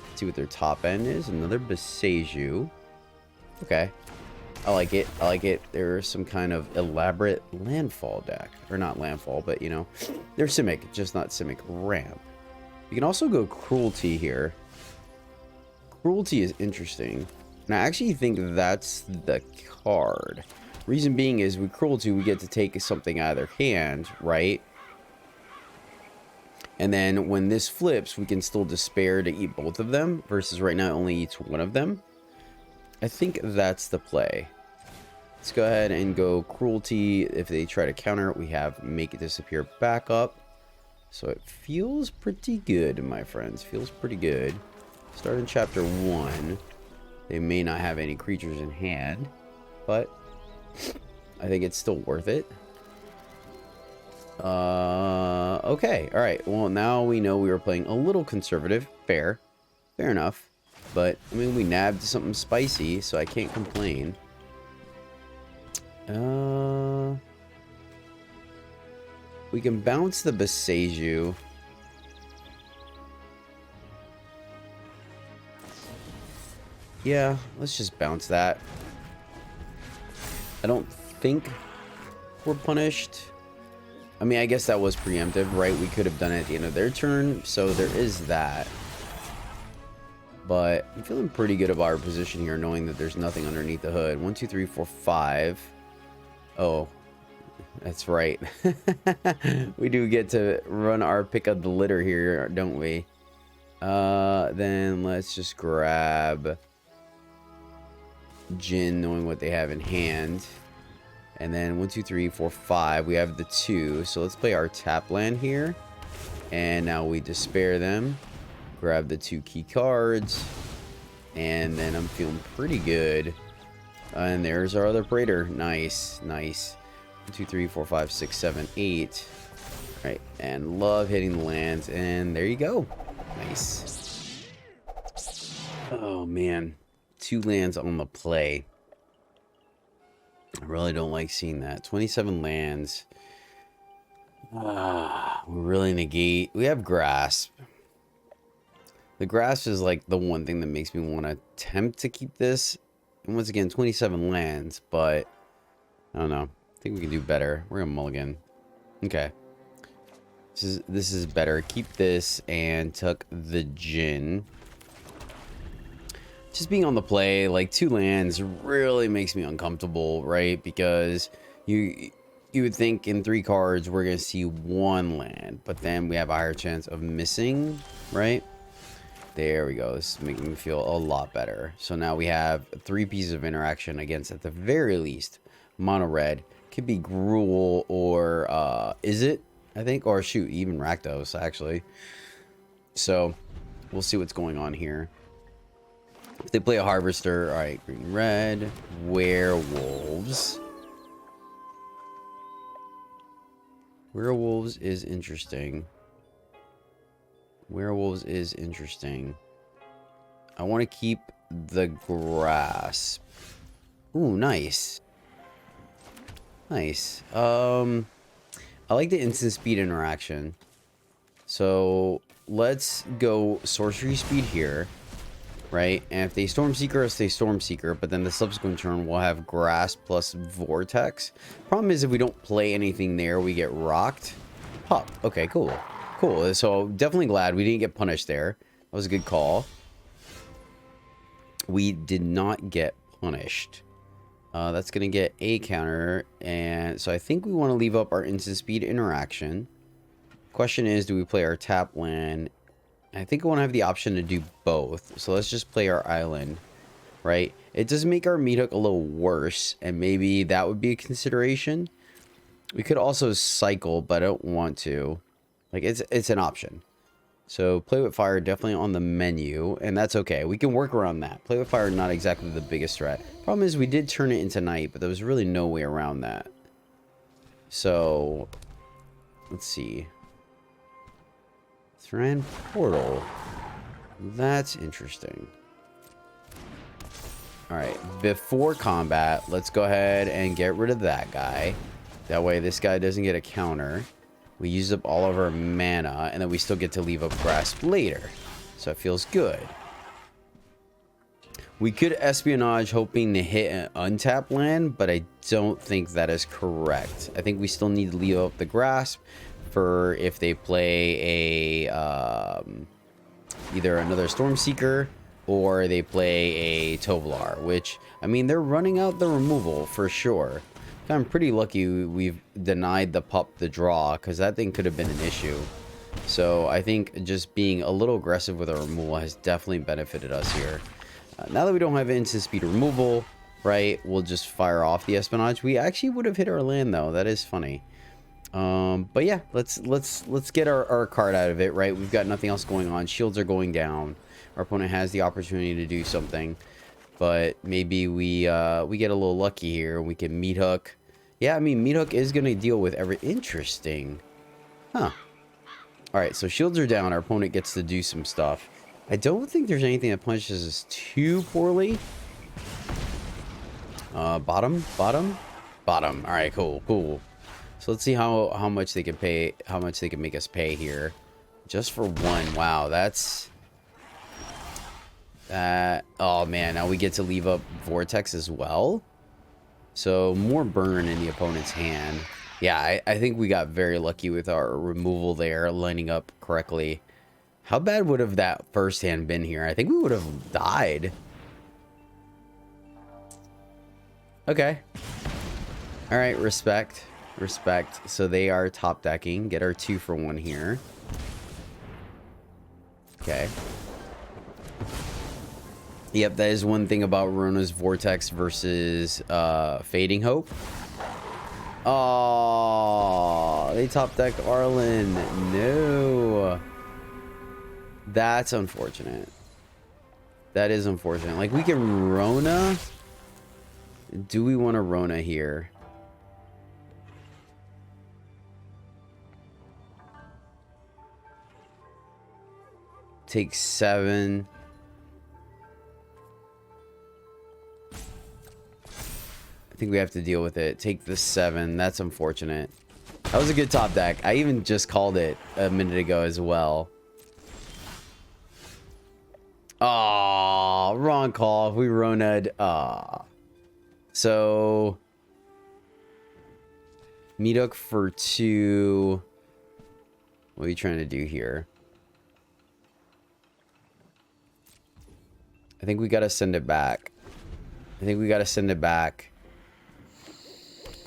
Let's see what their top end is. Another Beseju. Okay. I like it. I like it. There's some kind of elaborate landfall deck. Or not landfall, but you know, they're Simic, just not Simic ramp. You can also go Cruelty here. Cruelty is interesting. And I actually think that's the card. Reason being is with Cruelty, we get to take something out of their hand, right? And then when this flips, we can still Despair to eat both of them. Versus right now, it only eats one of them. I think that's the play. Let's go ahead and go Cruelty. If they try to counter it, we have Make It Disappear back up. So it feels pretty good, my friends. Feels pretty good. Start in chapter 1. They may not have any creatures in hand, but I think it's still worth it. Okay. All right. Well, now we know we were playing a little conservative. Fair enough. But, I mean, we nabbed something spicy, so I can't complain. We can bounce the Beseju. Yeah, let's just bounce that. I don't think we're punished. I mean, I guess that was preemptive, right? We could have done it at the end of their turn, so there is that. But I'm feeling pretty good about our position here, knowing that there's nothing underneath the hood. 1, 2, 3, 4, 5. Oh, that's right. We do get to run our pick of the litter here, don't we? Then let's just grab Jin, knowing what they have in hand. And then 1, 2, 3, 4, 5. We have the 2. So let's play our tap land here. And now we Despair them. Grab the 2 key cards. And then I'm feeling pretty good. And there's our other Praetor. Nice, nice. 1, 2, 3, 4, 5, 6, 7, 8. Right, and love hitting the lands. And there you go. Nice. Oh, man. 2 lands on the play. I really don't like seeing that. 27 lands. We really negate. We have Grasp. The Grasp is like the one thing that makes me want to attempt to keep this. And once again, 27 lands, but I don't know. I think we can do better. We're gonna mulligan. Okay. This is better. Keep this and tuck the Jin. Just being on the play, like 2 lands really makes me uncomfortable, right? Because you would think in 3 cards we're gonna see 1 land, but then we have a higher chance of missing, right? There we go. This is making me feel a lot better. So now we have 3 pieces of interaction against, at the very least, mono red. Could be Gruul or is it? I think, or shoot, even Rakdos actually. So we'll see what's going on here. If they play a harvester, all right, green, red, werewolves. Werewolves is interesting. Werewolves is interesting. I want to keep the grasp. Ooh, nice. Nice. I like the instant speed interaction. So let's go sorcery speed here. Right, and if they Stormseeker, I'll stay Stormseeker, but then the subsequent turn we'll have Grasp plus Vortex. Problem is, if we don't play anything there, we get rocked. Pop. Okay, cool. Cool. So definitely glad we didn't get punished there. That was a good call. We did not get punished. That's going to get a counter, and so I think we want to leave up our instant speed interaction. Question is, do we play our tap land? I think I want to have the option to do both. So let's just play our island, right? It does make our meat hook a little worse, and maybe that would be a consideration. We could also cycle, but I don't want to. Like, it's an option. So play with fire definitely on the menu, and that's okay. We can work around that. Play with fire not exactly the biggest threat. Problem is we did turn it into night, but there was really no way around that. So let's see. Thran Portal. That's interesting. Alright, before combat, let's go ahead and get rid of that guy. That way this guy doesn't get a counter. We use up all of our mana, and then we still get to leave up Grasp later. So it feels good. We could Espionage hoping to hit an untapped land, but I don't think that is correct. I think we still need to leave up the Grasp for if they play a either another Stormseeker or they play a Tovolar, which, I mean, they're running out the removal for sure. I'm pretty lucky we've denied the pup the draw, because that thing could have been an issue. So I think just being a little aggressive with our removal has definitely benefited us here. Now that we don't have instant speed removal, right, we'll just fire off the Espionage. We actually would have hit our land though. That is funny. But yeah, let's get our card out of it, right? We've got nothing else going on. Shields are going down. Our opponent has the opportunity to do something, but maybe we get a little lucky here. We can meat hook. Yeah, I mean, meat hook is going to deal with every... Interesting. Huh. All right, so shields are down. Our opponent gets to do some stuff. I don't think there's anything that punishes us too poorly. Bottom. All right, cool. So let's see how much they can pay, how much they can make us pay here. Just for one. Wow, that's... oh man, now we get to leave up Vortex as well. So more burn in the opponent's hand. Yeah, I think we got very lucky with our removal there, lining up correctly. How bad would have that first hand been here? I think we would have died. Okay. All right, respect. So they are top decking. Get our 2 for 1 here. Okay. Yep, that is one thing about Rona's Vortex versus Fading Hope. Oh, they top decked Arlen. No. That's unfortunate. That is unfortunate. Like, we can Rona. Do we want to Rona here? Take 7. I think we have to deal with it. Take the 7. That's unfortunate. That was a good top deck. I even just called it a minute ago as well. Oh, wrong call. We Rona'd. So Meadook for 2. What are you trying to do here? I think we gotta send it back.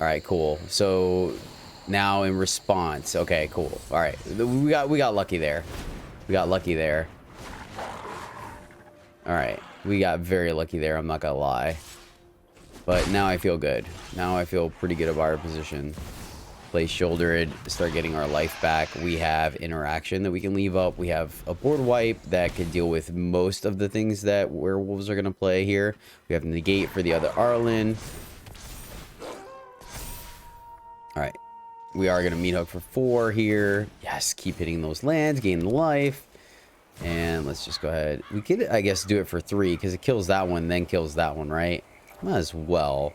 All right, cool. So now in response, okay, cool. All right, we got lucky there. All right, we got very lucky there. I'm not gonna lie. But now I feel good. Now I feel pretty good about our position. play Sheoldread, start getting our life back. We have interaction that we can leave up. We have a board wipe that can deal with most of the things that werewolves are going to play here. We have negate for the other Arlen. Alright. We are going to meat hook for 4 here. Yes, keep hitting those lands, gain the life. And let's just go ahead. We could, I guess, do it for 3 because it kills that one, then kills that one, right? Might as well.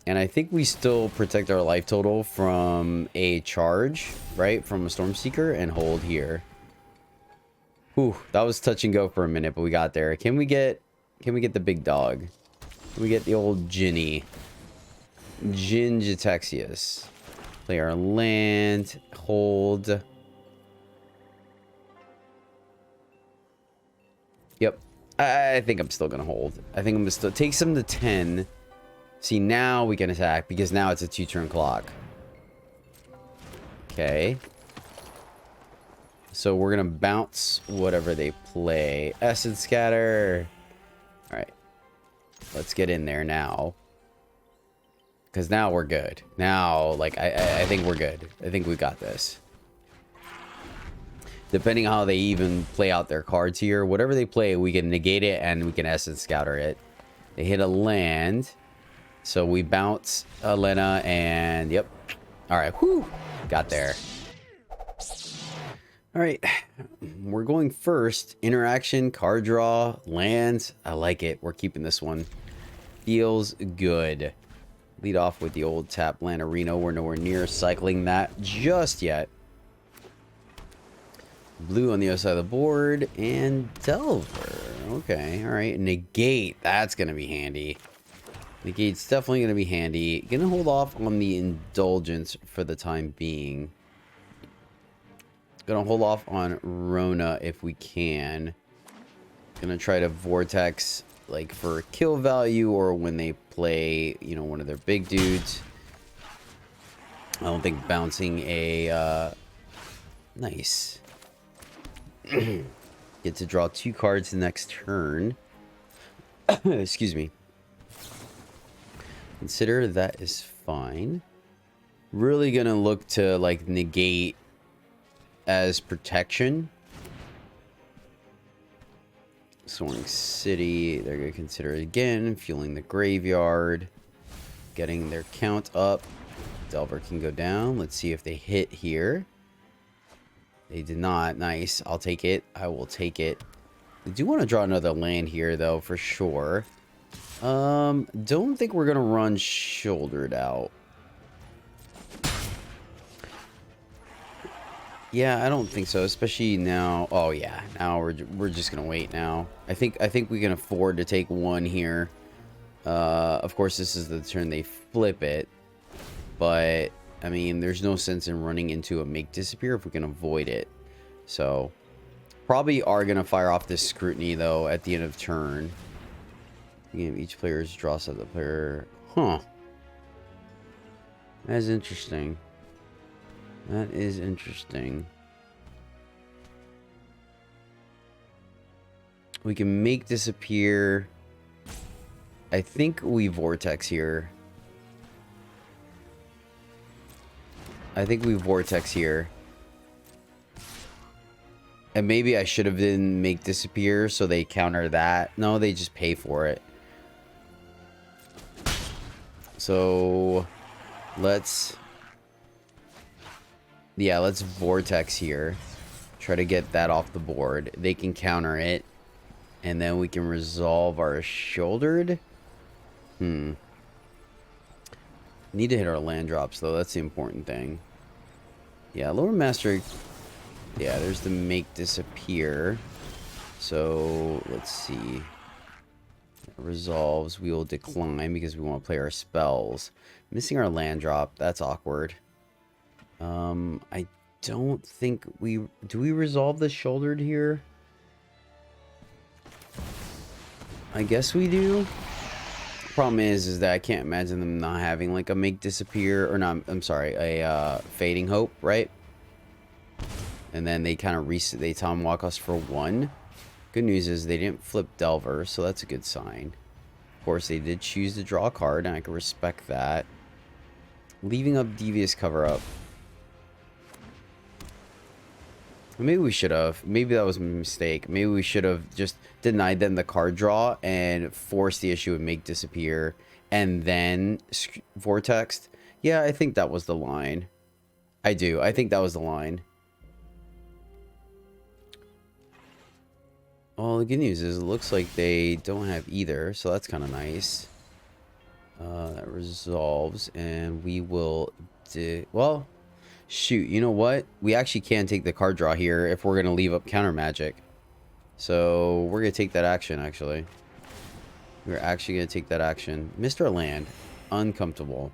And I think we still protect our life total from a charge, right? From a Stormseeker and hold here. Whew, that was touch and go for a minute, but we got there. Can we get the big dog? Can we get the old Ginny? Gitaxias. Play our land. Hold. Yep. I think I'm still going to hold. I think I'm going to still take some to 10. See, now we can attack because now it's a 2-turn clock. Okay. So we're going to bounce whatever they play. Essence Scatter. All right. Let's get in there now. Because now we're good. Now, like, I think we're good. I think we got this. Depending how they even play out their cards here. Whatever they play, we can negate it and we can Essence Scouter it. They hit a land. So we bounce Elena and... Yep. Alright. Whew. Got there. Alright. We're going first. Interaction, card draw, lands. I like it. We're keeping this one. Feels good. Lead off with the old tap land arena. We're nowhere near cycling that just yet. Blue on the other side of the board. And Delver. Okay. Alright. Negate. That's going to be handy. Negate's definitely going to be handy. Gonna hold off on the Indulgence for the time being. Gonna hold off on Rona if we can. Gonna try to Vortex like for kill value or when they play, you know, one of their big dudes. I don't think bouncing a nice. Get to draw 2 cards the next turn. Excuse me. Consider that is fine. Really gonna look to like negate as protection. Soaring City, they're gonna consider it again. Fueling the graveyard. Getting their count up. Delver can go down. Let's see if they hit here. They did not. Nice. I'll take it. I will take it. I do want to draw another land here though, for sure. Don't think we're gonna run Sheoldread out. Yeah, I don't think so, especially now. Oh yeah, now we're just gonna wait now. I think we can afford to take 1 here. Of course this is the turn they flip it, but I mean there's no sense in running into a make disappear if we can avoid it. So probably are gonna fire off this scrutiny though at the end of turn. Each player's draw set the player. Huh. That's interesting. That is interesting. We can make disappear. I think we Vortex here. I think we Vortex here. And maybe I should have been make disappear so they counter that. No, they just pay for it. So let's Vortex here. Try to get that off the board. They can counter it. And then we can resolve our Sheoldread. Need to hit our land drops though. That's the important thing. Yeah, Lower Master. Yeah, there's the make disappear. So let's see. Resolves, we will decline because we want to play our spells. Missing our land drop, that's awkward. I don't think do we resolve the Sheoldread here? I guess we do. Problem is that I can't imagine them not having like a make disappear or not. I'm sorry, a fading hope, right? And then they kind of reset. They Tom walk us for 1. Good news is they didn't flip Delver, so that's a good sign. course, they did choose to draw a card, and I can respect that. Leaving up Devious Cover-Up. Maybe we should have. Maybe that was a mistake. Maybe we should have just denied them the card draw and forced the issue and make disappear and then Vortex. Yeah, I think that was the line. I do. I think that was the line. Well, the good news is it looks like they don't have either, so that's kind of nice. That resolves, and we will well, shoot, you know what? We actually can take the card draw here if we're going to leave up counter magic. So we're going to take that action, actually. We're actually going to take that action. Mr. Land. Uncomfortable.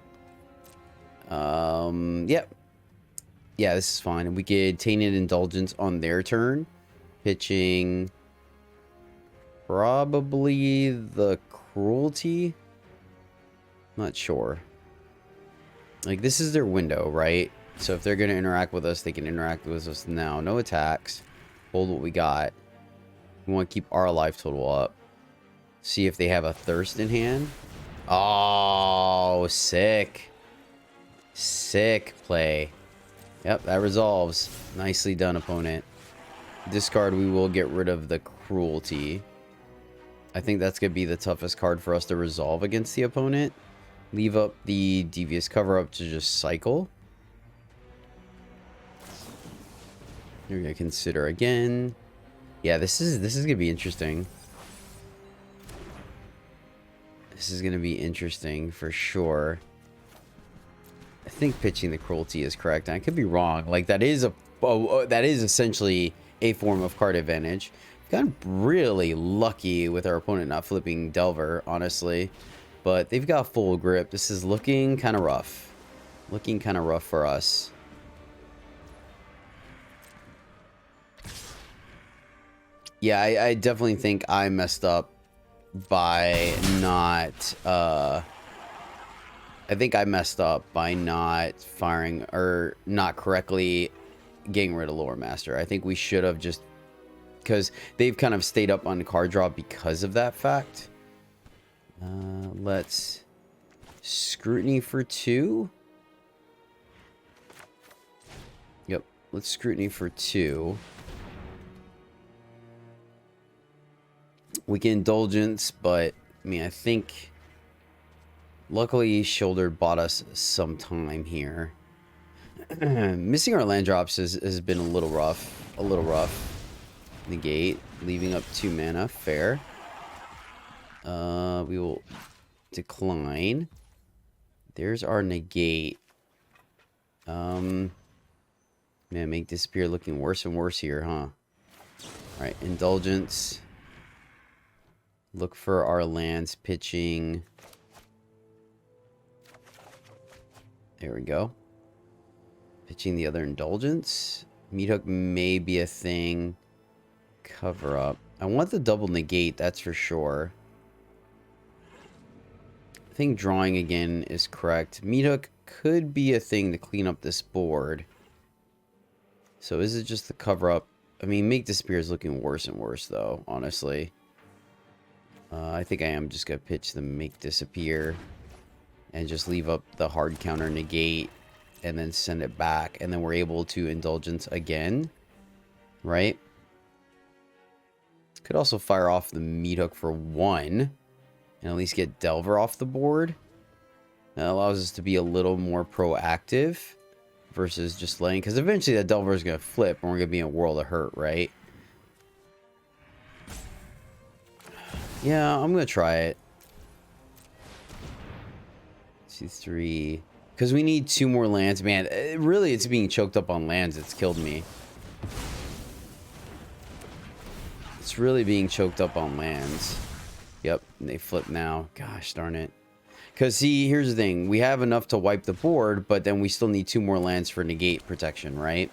Yep. Yeah, this is fine. And we get Tainted Indulgence on their turn. Pitching probably the Cruelty. Not sure. Like, this is their window, right? So if they're going to interact with us, they can interact with us now. No attacks. Hold what we got. We want to keep our life total up. See if they have a Thirst in hand. Oh, sick. Sick play. Yep, that resolves. Nicely done, opponent. Discard, we will get rid of the Cruelty. I think that's going to be the toughest card for us to resolve against the opponent. Leave up the Devious Cover-Up to just cycle. You're going to consider again. Yeah, this is going to be interesting. This is going to be interesting for sure. I think pitching the Cruelty is correct. I could be wrong. Like, that is essentially a form of card advantage. We've gotten really lucky with our opponent not flipping Delver, honestly. But they've got full grip. This is looking kind of rough. Looking kind of rough for us. Yeah, I definitely think I messed up by not... I think I messed up by not firing or not correctly getting rid of Lore Master. I think we should have just... Because they've kind of stayed up on card draw because of that fact. Let's Scrutiny for 2. Yep, let's Scrutiny for 2. We can Indulgence, but I mean, I think luckily Sheoldread bought us some time here. Missing our land drops has been a little rough. A little rough. Negate, leaving up 2 mana. Fair. We will decline. There's our negate. Man, make disappear looking worse and worse here, huh? Alright, Indulgence. Look for our lands pitching. There we go. Pitching the other Indulgence. Meathook may be a thing. Cover up. I want the double negate, that's for sure. I think drawing again is correct. Meathook could be a thing to clean up this board. So is it just the cover up? I mean, Make Disappear is looking worse and worse though, honestly. I think I am just going to pitch the Make Disappear. And just leave up the hard counter negate. And then send it back. And then we're able to Indulgence again. Right? Could also fire off the Meathook for 1. And at least get Delver off the board. That allows us to be a little more proactive. Versus just letting... Because eventually that Delver is going to flip. And we're going to be in a world of hurt, right? Yeah, I'm going to try it. 2, 3... Because we need 2 more lands. Man, really, it's being choked up on lands. It's killed me. It's really being choked up on lands. Yep, and they flip now. Gosh darn it. Because, see, here's the thing. We have enough to wipe the board, but then we still need 2 more lands for negate protection, right?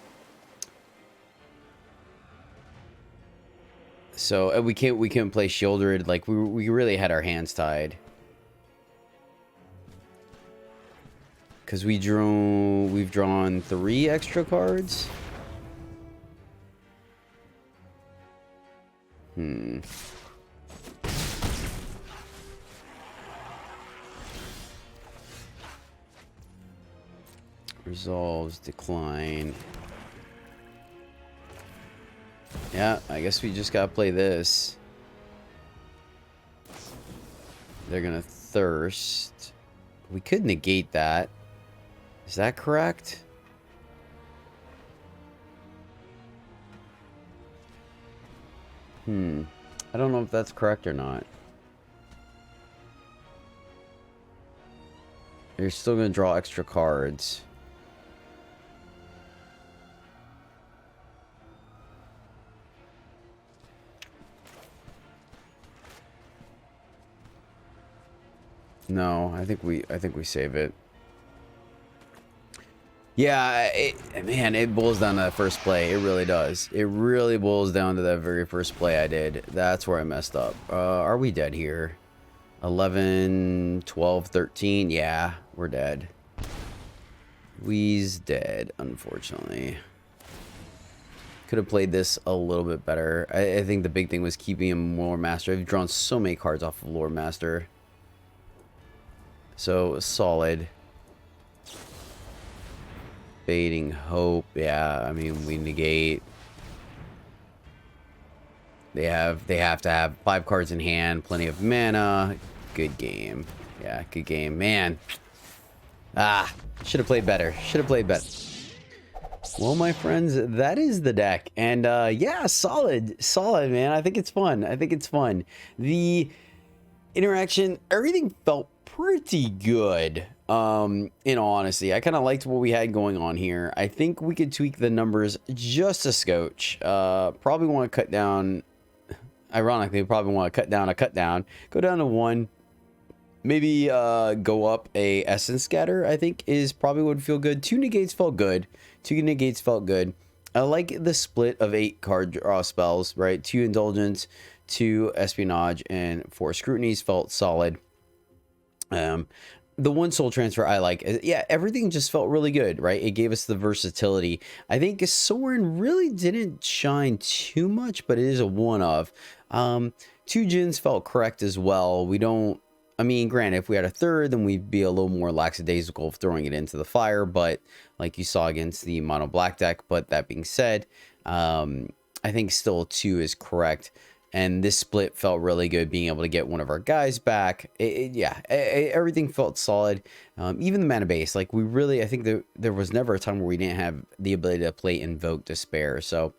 So, we can't play Sheoldread. Like, we really had our hands tied. Because we've drawn 3 extra cards. Resolves, decline. Yeah, I guess we just gotta play this. They're gonna thirst. We could negate that. Is that correct? I don't know if that's correct or not. You're still gonna draw extra cards. No, I think we save it. Yeah, man, it boils down to that first play. It really does. It really boils down to that very first play I did. That's where I messed up. Are we dead here? 11, 12, 13. Yeah, we're dead. We's dead, unfortunately. Could have played this a little bit better. I think the big thing was keeping him Lore Master. I've drawn so many cards off of Lore Master. So, solid. Fading Hope. Yeah, I mean, we negate. They have to have 5 cards in hand, plenty of mana. Good game. Yeah, good game. Man. Ah, should have played better. Should have played better. Well, my friends, that is the deck. And yeah, solid, man. I think it's fun. I think it's fun. The interaction, everything felt pretty good. In all honesty, I kind of liked what we had going on here. I think we could tweak the numbers just a scotch. Probably want to cut down, ironically, probably want to cut down a cut down. Go down to 1. Maybe go up a Essence Scatter, I think is probably would feel good. 2 negates felt good. 2 negates felt good. I like the split of 8 card draw spells, right? 2 Indulgence, 2 Espionage, and 4 Scrutinies felt solid. The 1 Soul Transfer I like. Yeah, everything just felt really good, right? It gave us the versatility. I think Soren really didn't shine too much, but it is a one of. 2 Djinns felt correct as well. We don't, I mean, granted, if we had a 3rd, then we'd be a little more lackadaisical of throwing it into the fire, but like you saw against the mono black deck. But that being said, I think still 2 is correct. And this split felt really good, being able to get one of our guys back. Everything felt solid. Even the mana base, like we really, I think there was never a time where we didn't have the ability to play Invoke Despair. So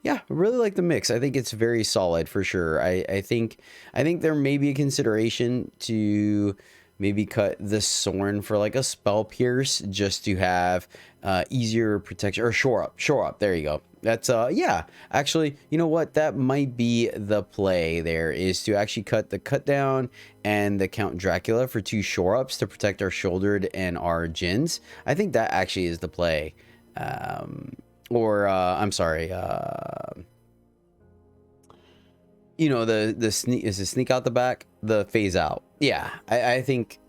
yeah, I really like the mix. I think it's very solid for sure. I think there may be a consideration to maybe cut the Soren for like a Spell Pierce, just to have easier protection, or shore up. There you go. That's yeah, actually, you know what, that might be the play. There is to actually cut the cut down and the Count Dracula for 2 shore ups to protect our Sheoldread and our Djinns. I think that actually is the play. I'm sorry, you know, the sneak, is it sneak out the back, the phase out. Yeah, I think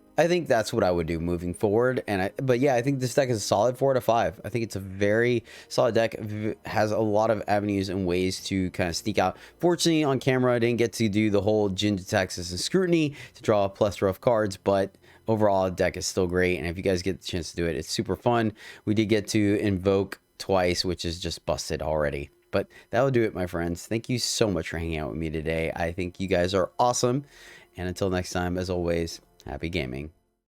that's what I would do moving forward. But yeah, I think this deck is a solid 4 out of 5. I think it's a very solid deck. It has a lot of avenues and ways to kind of sneak out. Fortunately, on camera, I didn't get to do the whole Djinn, Gitaxias, and Scrutiny to draw a plethora of cards, but overall, the deck is still great. And if you guys get the chance to do it, it's super fun. We did get to invoke twice, which is just busted already. But that will do it, my friends. Thank you so much for hanging out with me today. I think you guys are awesome. And until next time, as always, happy gaming.